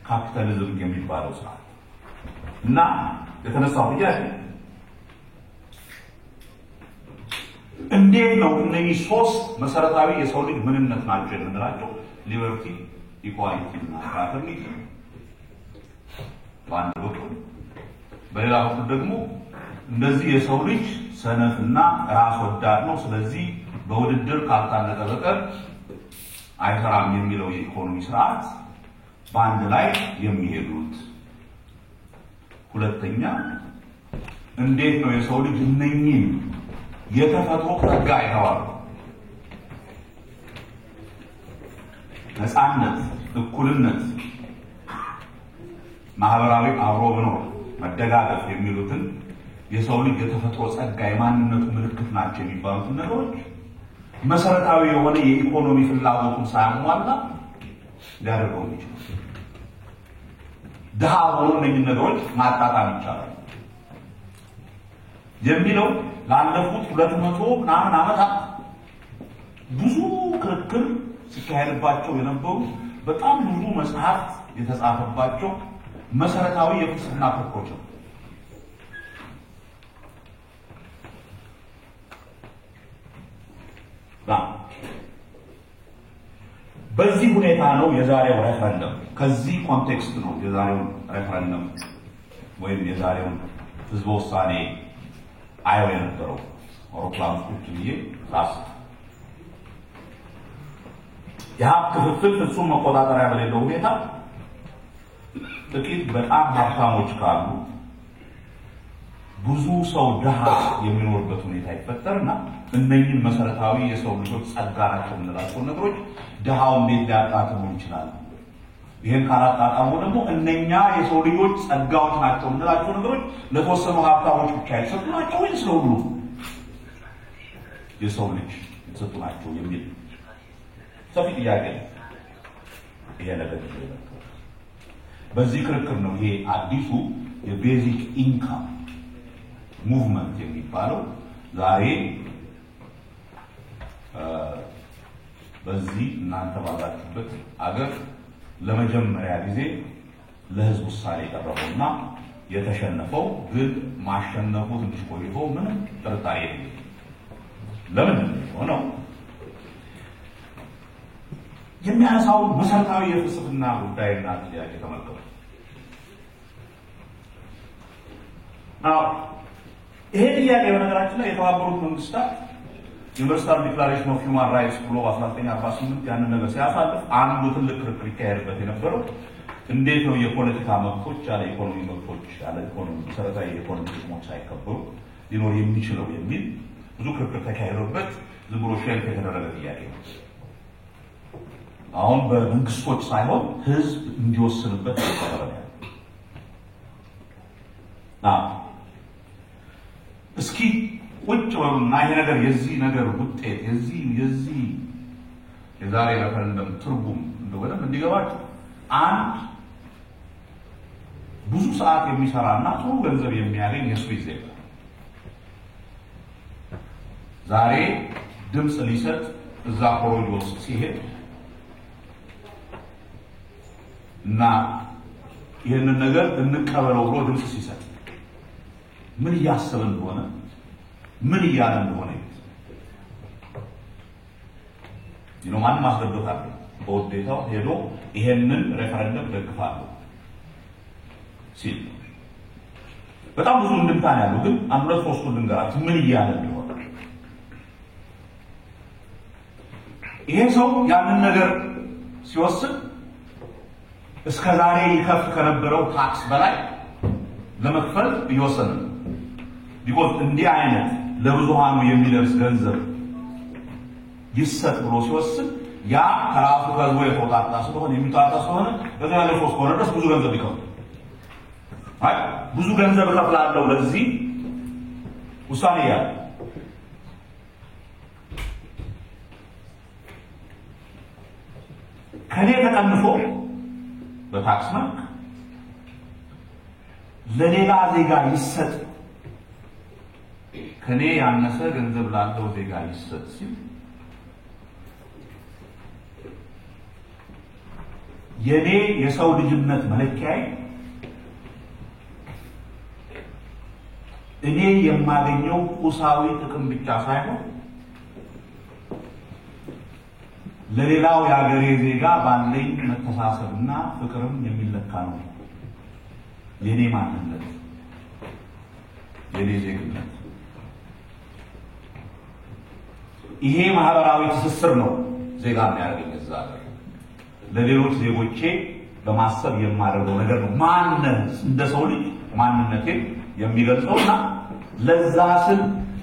D: ካፒታሊዝም የሚባለው ስርዓት። እና የተነሳው ጥያቄ እንዴት ነው እነዚህ ሶስት መሰረታዊ የሰው ልጅ ምንነት ናቸው የምንላቸው ሊበርቲ፣ ኢኳሊቲ እና ፍራተርኒቲ በአንድ በኩል፣ በሌላ በኩል ደግሞ እንደዚህ የሰው ልጅ ሰነፍና ራስ ወዳድ ነው፣ ስለዚህ በውድድር ካልታነቀ በቀር አይሰራም የሚለው የኢኮኖሚ ስርዓት በአንድ ላይ የሚሄዱት። ሁለተኛ እንዴት ነው የሰው ልጅ እነኚህን የተፈጥሮ ጸጋ አይተዋል ነፃነት፣ እኩልነት፣ ማህበራዊ አብሮ መኖር፣ መደጋገፍ የሚሉትን የሰው ልጅ የተፈጥሮ ጸጋ የማንነቱ ምልክት ናቸው የሚባሉትን ነገሮች መሰረታዊ የሆነ የኢኮኖሚ ፍላጎቱን ሳያሟላ ሊያደርገው ይችላል። ድሃ ሆኖ እነኚህን ነገሮች ማጣጣም ይቻላል የሚለው ላለፉት 200 ምናምን ዓመታት ብዙ ክርክር ሲካሄድባቸው የነበሩ በጣም ብዙ መጽሐፍት የተጻፈባቸው መሰረታዊ የፍልስፍና ክርክሮች ነው። በዚህ ሁኔታ ነው የዛሬው ሬፈረንደም፣ ከዚህ ኮንቴክስት ነው የዛሬው ሬፈረንደም ወይም የዛሬው ህዝበ ውሳኔ አየው የነበረው አውሮፕላን ውስጥ ብዬ ራስ የሀብት ክፍፍል ፍጹም መቆጣጠሪያ በሌለው ሁኔታ ጥቂት በጣም ሀብታሞች ካሉ ብዙ ሰው ድሃ የሚኖርበት ሁኔታ ይፈጠርና እነኚህን መሰረታዊ የሰው ልጆች ጸጋ ናቸው የምንላቸው ነገሮች ድሃው እንዴት ሊያጣጥሙ ይችላል ይሄን ካላጣጣሙ ደግሞ እነኛ የሰው ልጆች ጸጋዎች ናቸው እንላቸው ነገሮች ለተወሰኑ ሀብታሞች ብቻ የተሰጡ ናቸው ወይስ ለሁሉ የሰው ልጅ የተሰጡ ናቸው የሚል ሰፊ ጥያቄ ይሄ ነገር ነው። በዚህ ክርክር ነው ይሄ አዲሱ የቤዚክ ኢንካም ሙቭመንት የሚባለው ዛሬ በዚህ እናንተ ባላችሁበት አገር ለመጀመሪያ ጊዜ ለህዝብ ውሳኔ ቀረበውና የተሸነፈው ግን ማሸነፉ ትንሽ ቆይቶ ምንም ጥርጣሬ የለም። ለምን ሆነው የሚያነሳው መሰረታዊ የፍልስፍና ጉዳይና ጥያቄ ተመልከቱ። ይሄ ጥያቄ በነገራችን ላይ የተባበሩት መንግስታት ዩኒቨርሳል ዲክላሬሽን ኦፍ ሂውማን ራይትስ ብሎ 1948 ያንን ነገር ሲያሳልፍ አንዱ ትልቅ ክርክር ይካሄድበት የነበረው እንዴት ነው የፖለቲካ መብቶች ያለ ኢኮኖሚ መብቶች ያለ ኢኮኖሚ መሰረታዊ የኢኮኖሚ ጥቅሞች ሳይከበሩ ሊኖር የሚችለው የሚል ብዙ ክርክር ተካሄዶበት ዝም ብሎ ሼልፍ የተደረገ ጥያቄ ነው። አሁን በመንግስቶች ሳይሆን ህዝብ እንዲወስንበት ተቀበለ። እስኪ ቁጭ በሉና ይሄ ነገር የዚህ ነገር ውጤት የዚህ የዛሬ ሬፈረንደም ትርጉም እንደሆነ እንዲገባችሁ አንድ ብዙ ሰዓት የሚሰራና ጥሩ ገንዘብ የሚያገኝ የስዊስ ዜጋ ዛሬ ድምጽ ሊሰጥ እዛ ኮሮጆ ውስጥ ሲሄድ እና ይሄንን ነገር እንቀበለው ብሎ ድምጽ ሲሰጥ ምን ያሰበ እንደሆነ ምን ያለ እንደሆነ ማን ማስገደታል በውዴታው ሄዶ ይሄንን ሬፈረንደም ደግፋለሁ ሲል በጣም ብዙ እንድምታ ያለው ግን አንድ ሁለት ሶስት ልንገራችሁ ምን ያለ እንደሆነ ይሄ ሰው ያንን ነገር ሲወስን እስከዛሬ ይከፍል ከነበረው ታክስ በላይ ለመክፈል ይወሰን ቢቆጥ እንዲህ አይነት ለብዙሃኑ የሚደርስ ገንዘብ ይሰጥ ብሎ ሲወስን ያ ከራሱ ከህዝቡ የተወጣጣ ስለሆነ የሚጣጣ ስለሆነ በዛ ያለው ሶስት ኮርነር ድረስ ብዙ ገንዘብ ይከፍላል። ብዙ ገንዘብ ከፍላለሁ ለዚህ ውሳኔ ያለ ከኔ ተቀንሶ በታክስ መልክ ለሌላ ዜጋ ይሰጥ ከኔ ያነሰ ገንዘብ ላለው ዜጋ ይሰጥ ሲል የኔ የሰው ልጅነት መለኪያዬ እኔ የማገኘው ቁሳዊ ጥቅም ብቻ ሳይሆን ለሌላው ያገሬ ዜጋ ባለኝ መተሳሰብና ፍቅርም የሚለካ ነው የኔ ማንነት የኔ ዜግነት። ይሄ ማህበራዊ ትስስር ነው ዜጋ የሚያደርገኝ እዛ ለሌሎች ዜጎቼ በማሰብ የማደርገው ነገር ነው ማንነት እንደ ሰው ልጅ ማንነቴን የሚገልጸውና ለዛ ስል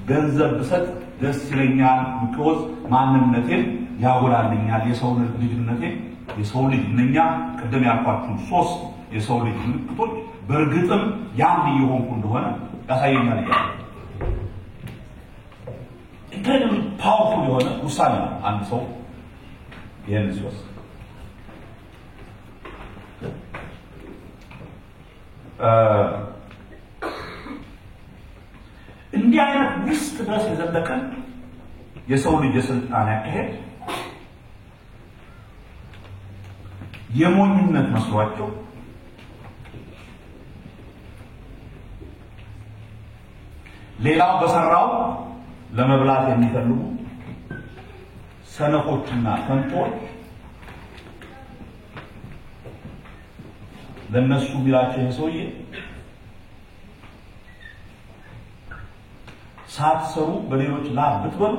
D: ገንዘብ ብሰጥ ደስ ይለኛል because ማንነቴን ያጎላልኛል የሰው ልጅነቴን የሰው ልጅ ነኛ ቀደም ያልኳችሁ ሶስት የሰው ልጅ ምልክቶች በእርግጥም ያን ይሆንኩ እንደሆነ ያሳየኛል ይላል። እንግዲህ ፓወርፉል የሆነ ውሳኔ ነው አንድ ሰው ይሄን ሲወስድ እንዲህ አይነት ውስጥ ድረስ የዘለቀ የሰው ልጅ የስልጣን ያካሄድ የሞኝነት መስሏቸው ሌላው በሰራው ለመብላት የሚፈልጉ ሰነፎችና ከንቶች ለነሱ ቢላቸው የሰውዬ ሳትሰሩ በሌሎች ላብ ብትበሉ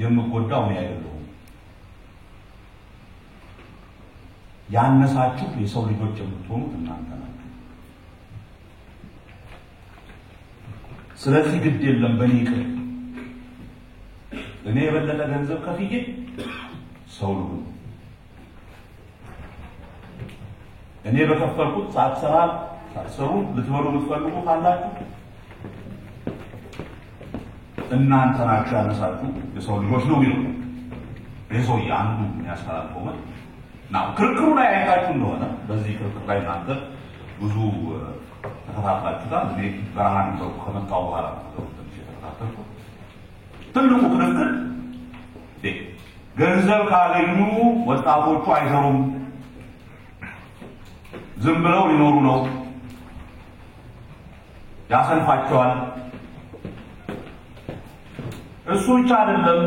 D: የምትጎዳው ነው ያለው ያነሳችሁ የሰው ልጆች የምትሆኑት እናንተ ናችሁ። ስለዚህ ግድ የለም በኔ ይቅር እኔ የበለጠ ገንዘብ ከፍዬ ሰው ልሁን እኔ በከፈልኩት ሳትሰሩ ልትበሉ የምትፈልጉ ካላችሁ እናንተ ናችሁ ያነሳችሁ የሰው ልጆች ነው የሚለው የሰው ያንዱ የሚያስተላልፈው ማለት ነው። ክርክሩ ላይ አይታችሁ እንደሆነ በዚህ ክርክር ላይ እናንተ ብዙ ተከታትላችሁታል። እኔ በረሃን ነው ከመጣሁ በኋላ ተከታተልኩ። ትልቁ ክርክር ገንዘብ ካገኙ ወጣቶቹ አይሰሩም፣ ዝም ብለው ሊኖሩ ነው፣ ያሰንፋቸዋል። እሱ ብቻ አይደለም፣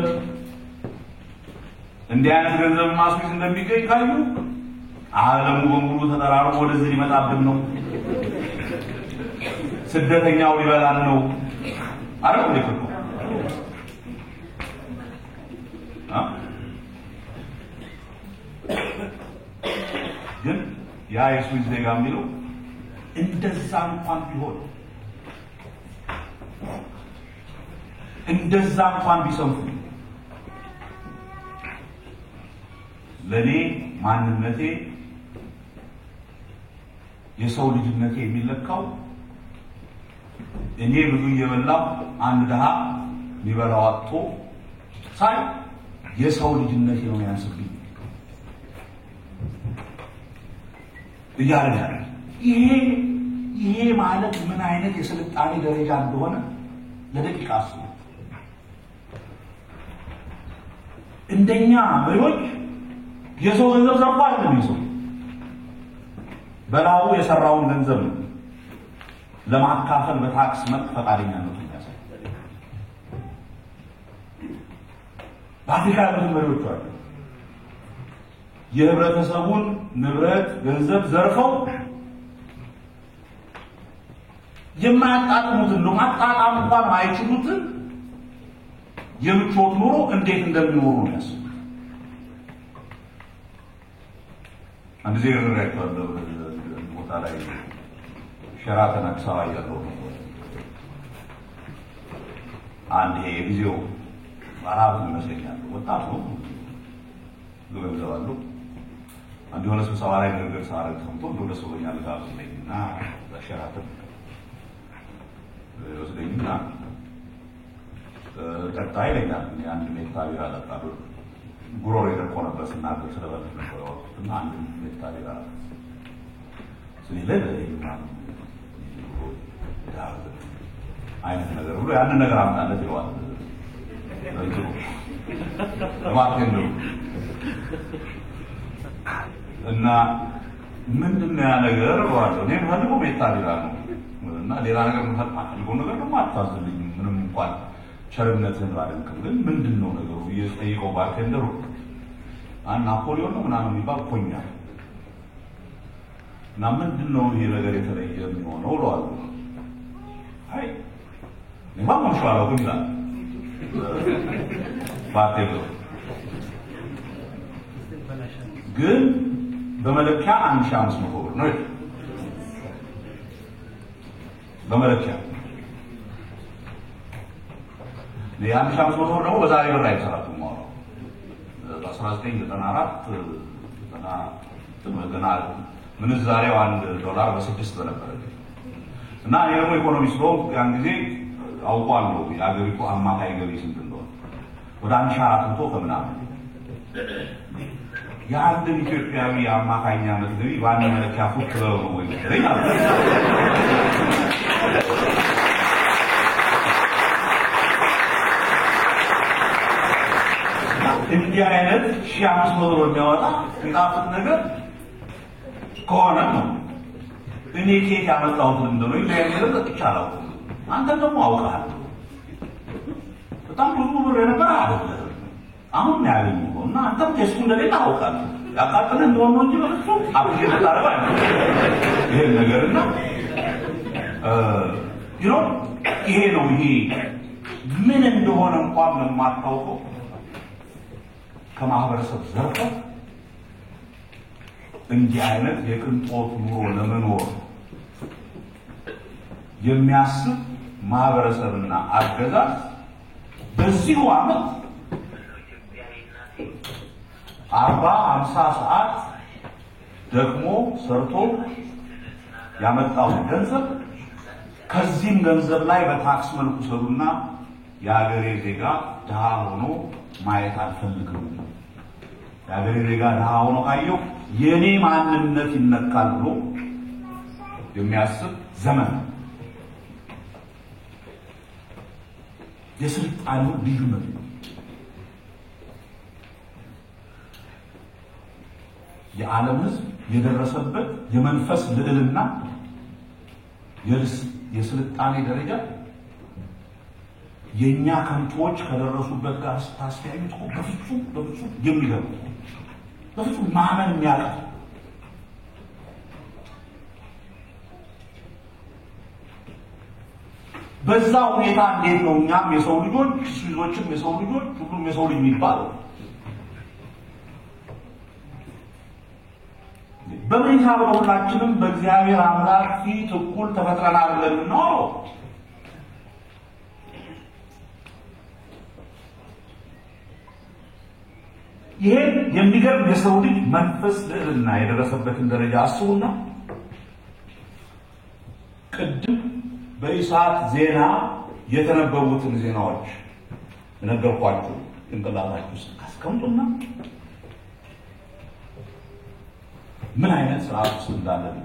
D: እንዲህ አይነት ገንዘብ ማስዊዝ እንደሚገኝ ካዩ ዓለሙ በሙሉ ተጠራርጎ ወደዚህ ሊመጣብን ነው፣ ስደተኛው ሊበላን ነው አረብ ለከው ግን ያ የስዊዝ ዜጋ የሚለው እንደዛ እንኳን ቢሆን እንደዛ እንኳን ቢሰንፉ ለኔ ማንነቴ የሰው ልጅነቴ የሚለካው እኔ ብዙ እየበላሁ አንድ ደሃ ሊበላው አጥቶ ሳይ የሰው ልጅነቴ ነው ያንስብኝ ይያለ ይሄ ማለት ምን አይነት የስልጣኔ ደረጃ እንደሆነ ለደቂቃ አስቡ። እንደኛ መሪዎች የሰው ገንዘብ ዘርፎ አይደለም ይሰው በላው የሰራውን ገንዘብ ለማካፈል በታክስ መልክ ፈቃደኛነቱን ያሳያል። በአፍሪካ ያሉት መሪዎች አሉ የህብረተሰቡን ንብረት ገንዘብ ዘርፈው የማያጣጥሙትን ነው ማጣጣም እንኳን ማይችሉትን የምቾት ኑሮ እንዴት እንደሚኖሩ ነው ያስቡ። አንድ ጊዜ ረዳይቷለሁ ቦታ ላይ ሸራተን አዲስ አበባ ያለው አንድ የጊዜው ባራብ ይመስለኛል ወጣት ነው ገበዛዋለሁ አንድ የሆነ ስብሰባ ላይ ንግግር ሳረግ ሰምቶ እንደው ለሰውኛል ጋብዘኝና በሸራተን ወስደኝና ቀጣይ ላይ አንድ ሜታ ቢራ አጠጣለሁ ጉሮሮ የደቆነበት ስናገር ስለበለሽ ነበር እና አንድ ሜታ ቢራ ስለሌለ አይነት ነገር ብሎ ያንን ነገር አምጣለት ይለዋል ለማለት ነው እና ምንድነው ያ ነገር ዋለው እኔ ፈልጎ ሜታ ቢራ ነው እና ሌላ ነገር ፈልጎ ነገር ነው አታዝልኝ ምንም እንኳን ቸርነትን ባለንከም ግን ምንድነው ነገሩ እየጠየቀው ባርከንደሩ ናፖሊዮን ነው ምናምን የሚባል ኮኛል እና ምንድነው ይሄ ነገር የተለየ የሚሆነው ብለዋል። አይ ለማን ማሻአላህ ግን ባቴሎ ግን በመለኪያ 1500 ብር ነው በመለኪያ ለያን 1500 ብር ነው በዛሬ ብር አይሰራም ማለት በ1994 ገና ምንዛሬው $1 በ6 በነበረ እና የሮ ኢኮኖሚስት ነው ያን ጊዜ አውቋለሁ የአገሪቱ አማካይ ገቢ ስንት እንደሆነ ወደ 1400 ከምናምን የአንድ ኢትዮጵያዊ አማካኝ ዓመት ገቢ ባንድ መለኪያ ፉክ ብለው ነው ወይ ይላል። እንዲህ አይነት 1500 ብር የሚያወጣ የጣፍጥ ነገር ከሆነ ነው እኔ ከየት ያመጣሁት እንደሆነ ይለያየው ተጥቻለሁ። አንተ ደግሞ አውቃለህ በጣም ብዙ ብር ነበር አይደል አሁን ያለኝ እና አንተም ከሱ እንደሌላ አውቃለህ ያቃጠለ እንደሆነ እንጂ በሱ አብዬ ተጣረባ ይሄ ነገርና ይሄ ነው ይሄ ምን እንደሆነ እንኳን ለማታውቀው ከማህበረሰብ ዘርፈ እንዲህ አይነት የቅንጦት ኑሮ ለመኖር የሚያስብ ማህበረሰብና አገዛዝ በዚህ ዓመት 40-50 ሰዓት ደግሞ ሰርቶ ያመጣው ገንዘብ ከዚህም ገንዘብ ላይ በታክስ መልኩ ሰሩና የሀገሬ ዜጋ ድሃ ሆኖ ማየት አልፈልግም። የሀገሬ ዜጋ ድሃ ሆኖ ካየው የኔ ማንነት ይነካል ብሎ የሚያስብ ዘመን የስልጣኔው ልዩነት ነው። የዓለም ሕዝብ የደረሰበት የመንፈስ ልዕልና የስልጣኔ ደረጃ የኛ ከንቶች ከደረሱበት ጋር ስታስተያዩት በፍጹም የሚገርም በፍጹም ማመን የሚያቀት በዛ ሁኔታ እንዴት ነው እኛም የሰው ልጆች ስዊዞችም የሰው ልጆች ሁሉም የሰው ልጅ የሚባለው በምን ታበው ሁላችንም በእግዚአብሔር አምላክ ፊት እኩል ተፈጥረናል ብለን ነው። ይሄ የሚገርም የሰው ልጅ መንፈስ ልዕልና የደረሰበትን ደረጃ አስቡና ቅድም በኢሳት ዜና የተነበቡትን ዜናዎች ነገርኳችሁ እንቀላላችሁ ውስጥ አስቀምጡና ምን አይነት ስርዓት ውስጥ እንዳለን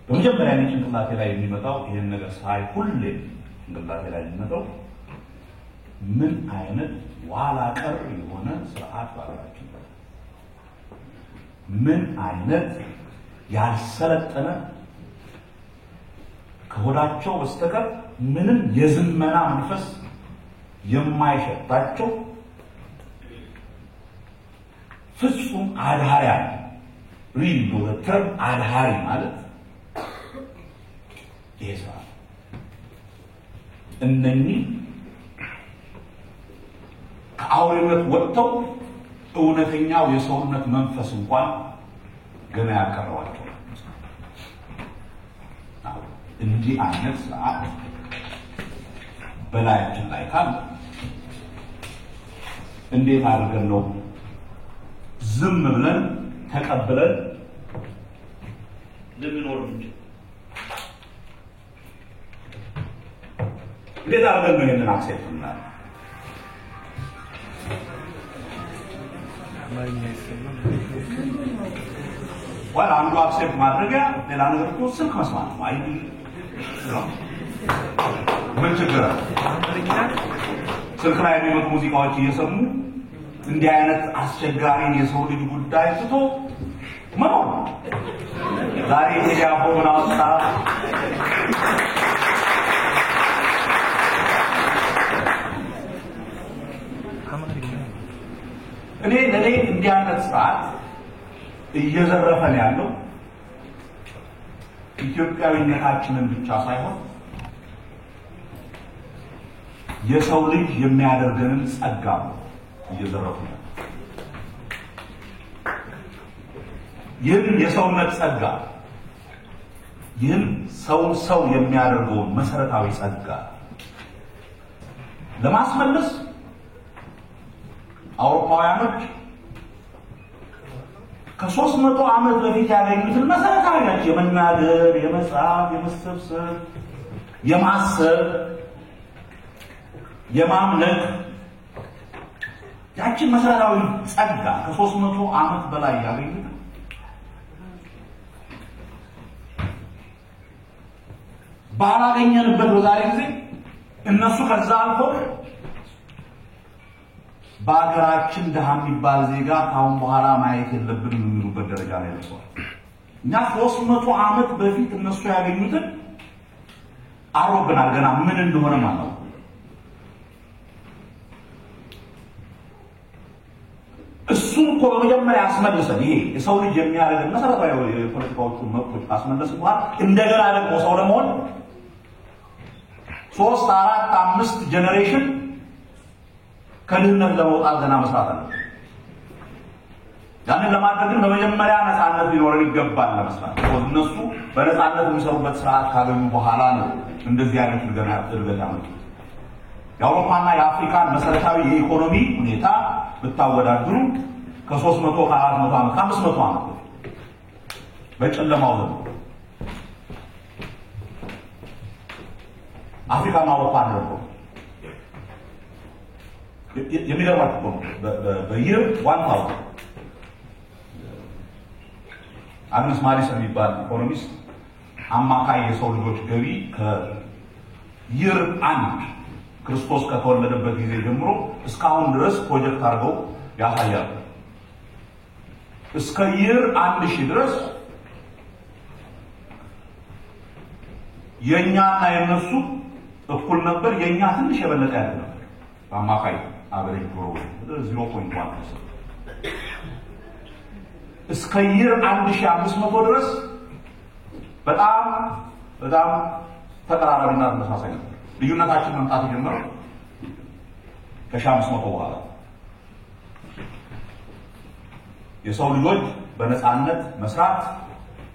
D: በመጀመሪያ ጭንቅላቴ ላይ የሚመጣው ይሄን ነገር ሳይ ሁሌ ጭንቅላቴ ላይ የሚመጣው ምን አይነት ዋላ ቀር የሆነ ስርዓት ባላችሁ ምን አይነት ያልሰለጠነ ከሆዳቸው በስተቀር ምንም የዝመና መንፈስ የማይሸታቸው ፍጹም አድሃሪያ ሪል ወተር አድሃሪ ማለት ይሄ እነኚህ ከአውሬነት ወጥተው እውነተኛው የሰውነት መንፈስ እንኳን ገና ያቀረባቸው እንዲህ አይነት ሰዓት በላያችን ላይ ካለ እንዴት አድርገን ነው ዝም ብለን ተቀብለን ልንኖር እንችላለን? እንዴት አድርገን ነው ይሄንን አክሴፕት እናደርግ? ወላ አንዱ አክሴፕት ማድረጊያ ሌላ ነገር እኮ ስልክ መስማት ነው። አይ ምን ችግር አለ? ስልክ ላይ የሚመጡ ሙዚቃዎች እየሰሙ እንዲህ አይነት አስቸጋሪ የሰው ልጅ ጉዳይ ትቶ መኖር ዛሬ ቴዲ አፍሮ ምን አወጣ? እኔ እንዲህ አይነት ሰዓት እየዘረፈን ያለው ኢትዮጵያዊነታችንን ብቻ ሳይሆን የሰው ልጅ የሚያደርገንን ጸጋ እየዘረፉ ነው። ይህን የሰውነት ጸጋ ይህን ሰው የሚያደርገውን መሰረታዊ ጸጋ ለማስመለስ አውሮፓውያኖች ከ300 ዓመት በፊት ያገኙትን መሰረታዊ ናቸው። የመናገር፣ የመጻፍ፣ የመሰብሰብ፣ የማሰብ፣ የማምለክ ያችን መሰረታዊ ጸጋ ከ300 ዓመት በላይ ያገኙት ባላገኘንበት በዛሬ ጊዜ እነሱ ከዛ አልፎ በአገራችን ደሃ የሚባል ዜጋ ካሁን በኋላ ማየት የለብንም የሚሉበት ደረጃ ላይ ደርሰዋል። እኛ 300 ዓመት በፊት እነሱ ያገኙትን አሮብናል። ገና ምን እንደሆነ ማለት ነው። እሱን እኮ በመጀመሪያ አስመልሰን ይሄ የሰው ልጅ የሚያደርገን መሰረታዊ የፖለቲካዎቹ መብቶች አስመልሰን በኋላ እንደገና ደግሞ ሰው ለመሆን 3 4 5 ጄኔሬሽን ከድህነት ለመውጣት ገና መስራት አለ። ያንን ለማድረግ ግን በመጀመሪያ ነፃነት ሊኖረን ይገባል ለመስራት። እነሱ በነፃነት የሚሰሩበት ስርዓት ካገኙ በኋላ ነው እንደዚህ አይነት እድገት ያመጡት። የአውሮፓና የአፍሪካን መሰረታዊ የኢኮኖሚ ሁኔታ ብታወዳድሩ ከ300 ከ400 ዓመት ከ500 ዓመት በጨለማው ዘመን አፍሪካና አውሮፓ ነው የሚገርማችሁ ነው በየር 1000 አግነስ ማሪስ የሚባል ኢኮኖሚስት አማካይ የሰው ልጆች ገቢ ከየር 1 ክርስቶስ ከተወለደበት ጊዜ ጀምሮ እስካሁን ድረስ ፕሮጀክት አድርገው ያሳያሉ እስከ የር 1000 ድረስ የኛና የነሱ እኩል ነበር የኛ ትንሽ የበለጠ ያለ ነበር አማካይ አቨሬጅ ግሮዝ 0.1% እስከ የር 1500 ድረስ በጣም ተቀራራቢና ተመሳሳይ ነበር ልዩነታችን መምጣት ጀመረ ከ1500 በኋላ የሰው ልጆች በነፃነት መስራት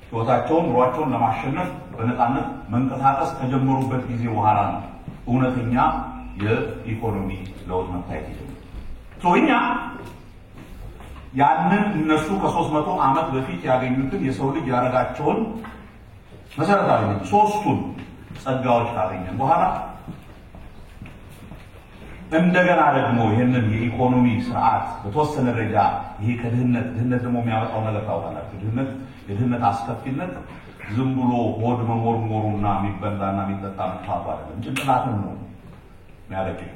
D: ህይወታቸውን ኑሯቸውን ለማሸነፍ በነፃነት መንቀሳቀስ ከጀመሩበት ጊዜ በኋላ ነው እውነተኛ የኢኮኖሚ ለውጥ መታየት የጀመረው እኛ ያንን እነሱ ከ300 ዓመት በፊት ያገኙትን የሰው ልጅ ያረጋቸውን መሰረታዊ ሶስቱን ጸጋዎች ካገኘን በኋላ እንደገና ደግሞ ይሄንን የኢኮኖሚ ስርዓት በተወሰነ ደረጃ ይሄ ከድህነት ደግሞ የሚያወጣው ነገር ታውቃላችሁ የድህነት አስከፊነት ዝም ብሎ ሆድ መሞርሞሩና የሚበላና የሚጠጣ መጥፋቱ አይደለም ጭንቅላትን ነው የሚያደርገው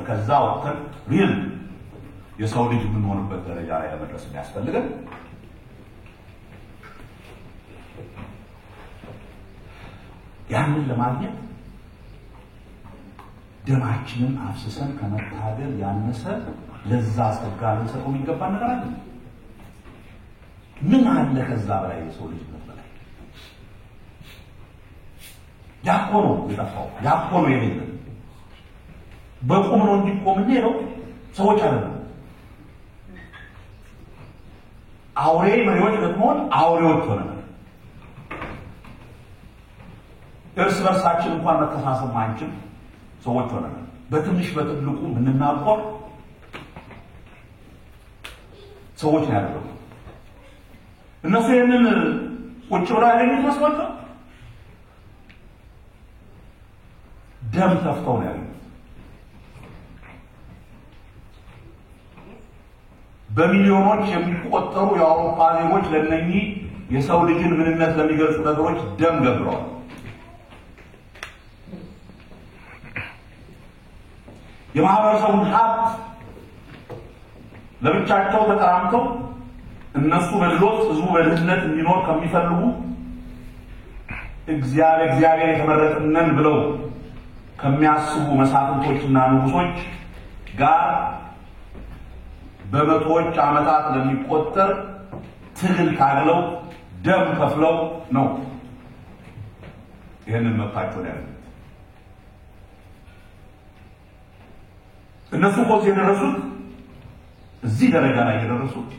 D: ከዛ ወጥተን ሪል የሰው ልጅ ምን ሆነበት ደረጃ ላይ ለመድረስ ያስፈልጋል ያንን ለማግኘት ደማችንን አፍስሰን ከመታገል ያነሰ ለዛ ጸጋ ልንሰጠው የሚገባ ነገር አለ ምን አለ ከዛ በላይ የሰው ልጅ በላይ ያቆኑ ይጣፋው ያቆኑ የሌለ በቁም ነው እንዲቆም ነው ሰዎች አይደለም አውሬ መሪዎች ደግሞ አውሬዎች ሆነናል እርስ በርሳችን እንኳን መተሳሰብ ማንችል ሰዎች ሆነናል በትንሽ በትልቁ ምንናቆር ሰዎች ናቸው እነሱ የምን ቁጭ ብለው ያለኝ መስዋዕት ደም ተፍተው ነው ያሉት በሚሊዮኖች የሚቆጠሩ የአውሮፓ ዜጎች ለነኚህ የሰው ልጅን ምንነት ለሚገልጹ ነገሮች ደም ገብረዋል የማህበረሰቡን ሀብት ለብቻቸው ተቀራምተው እነሱ በድሎት ህዝቡ በድህነት እንዲኖር ከሚፈልጉ እግዚአብሔር የተመረጠነን ብለው ከሚያስቡ መሳፍንቶችና ንጉሶች ጋር በመቶዎች ዓመታት ለሚቆጠር ትግል ታግለው ደም ከፍለው ነው ይሄንን መጣቸው ያለው እነሱ ቆጥ የደረሱት እዚህ ደረጃ ላይ የደረሱት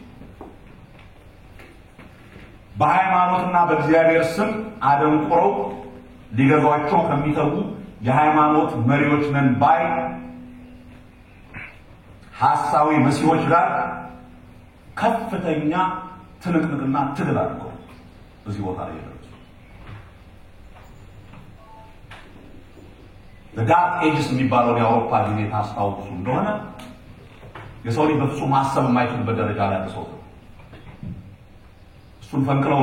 D: በሃይማኖትና በእግዚአብሔር ስም አደንቆረው ሊገዟቸው ከሚተጉ የሃይማኖት መሪዎች ነን ባይ ሐሳዊ መሲዎች ጋር ከፍተኛ ትንቅንቅና ትግል አድርገው እዚህ ቦታ ላይ ደረሱ ለዳርክ ኤጅስ የሚባለው የአውሮፓ ጊዜ ታስታውሱ እንደሆነ የሰው ልጅ በፍጹም ማሰብ የማይችልበት ደረጃ ላይ ተሰውቶ እሱን ፈንቅለው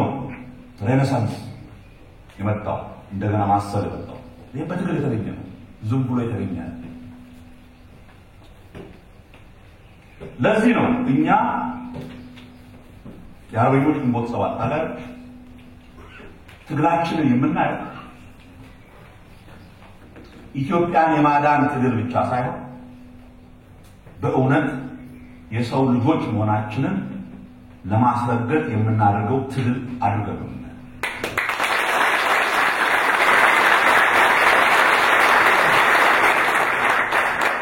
D: ሬኔሳንስ የመጣው እንደገና ማሰብ የመጣው ይሄ በትግል የተገኘ ነው ዝም ብሎ የተገኘ ለዚህ ነው እኛ የአርበኞች ግንቦት ሰባት ታጋዮች ትግላችንን የምናየው ኢትዮጵያን የማዳን ትግል ብቻ ሳይሆን በእውነት የሰው ልጆች መሆናችንን ለማስረገጥ የምናደርገው ትግል አድርገን ነው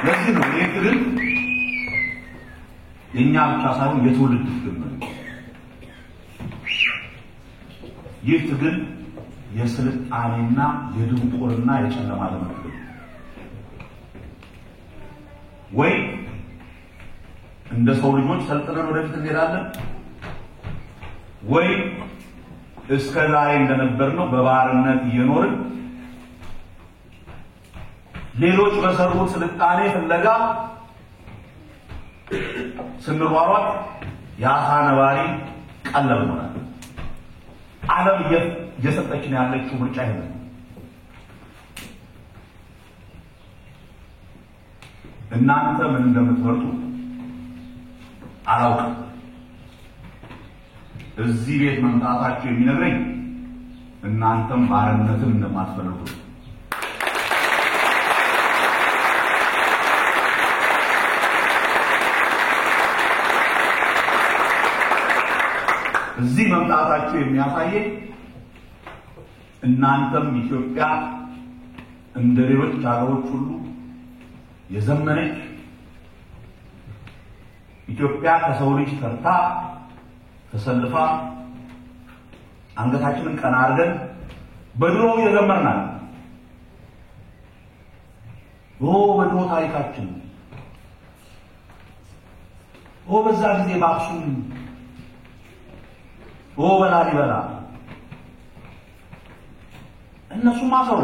D: ለዚህ ነው ይሄ ትግል የኛ ብቻ ሳይሆን የትውልድ ትግል ነው ይህ ትግል የስልጣኔና የድንቁርና የጨለማ ዘመን ወይ ሰው ልጆች ሰልጥነን ወደፊት እንሄዳለን ወይ እስከ ዛሬ እንደነበርነው በባርነት እየኖርን ሌሎች በሰሩት ስልጣኔ ፍለጋ ስንሯሯጥ ያሳ ነባሪ ቀለብ ነው ዓለም እየሰጠችን ያለችው ምርጫ ይሄ ነው እናንተ ምን እንደምትመርጡ አላውቅም እዚህ ቤት መምጣታችሁ የሚነግረኝ እናንተም ባርነትን እንደማትፈልጉ እዚህ መምጣታችሁ የሚያሳየኝ እናንተም ኢትዮጵያ እንደ ሌሎች ሀገሮች ሁሉ የዘመነች ኢትዮጵያ ከሰው ልጅ ተርታ ተሰልፋ አንገታችንን ቀና አድርገን በድሮው የዘመርናል በድሮ ታሪካችን በዛ ጊዜ በአክሱም በላሊበላ እነሱም አሰሩ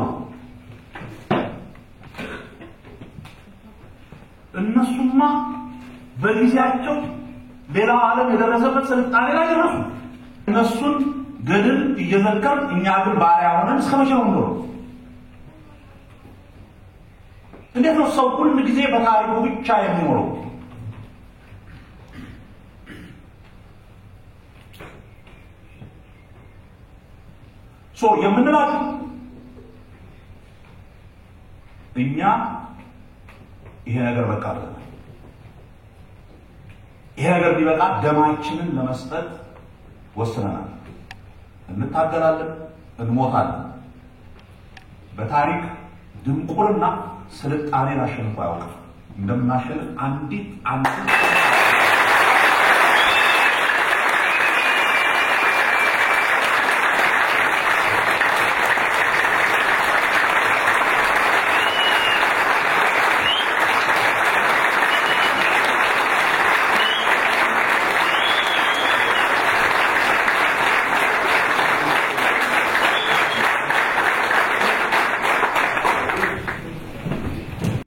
D: እነሱማ በጊዜያቸው ሌላ ዓለም የደረሰበት ስልጣኔ ላይ ደረሱ እነሱን ገድል እየዘከር እኛ ግን ባሪያ ሆነን እስከመቼው ነው እንዴት ነው ሰው ሁሉ ጊዜ በታሪኩ ብቻ የሚኖረው የምንላችሁ እኛ ይሄ ነገር በቃ ይሄ ነገር ቢበቃ ደማችንን ለመስጠት ወስነናል እንታገላለን እንሞታለን በታሪክ ድንቁርና ስልጣኔን አሸንፎ ያውቃል እንደምናሸንፍ አንዲት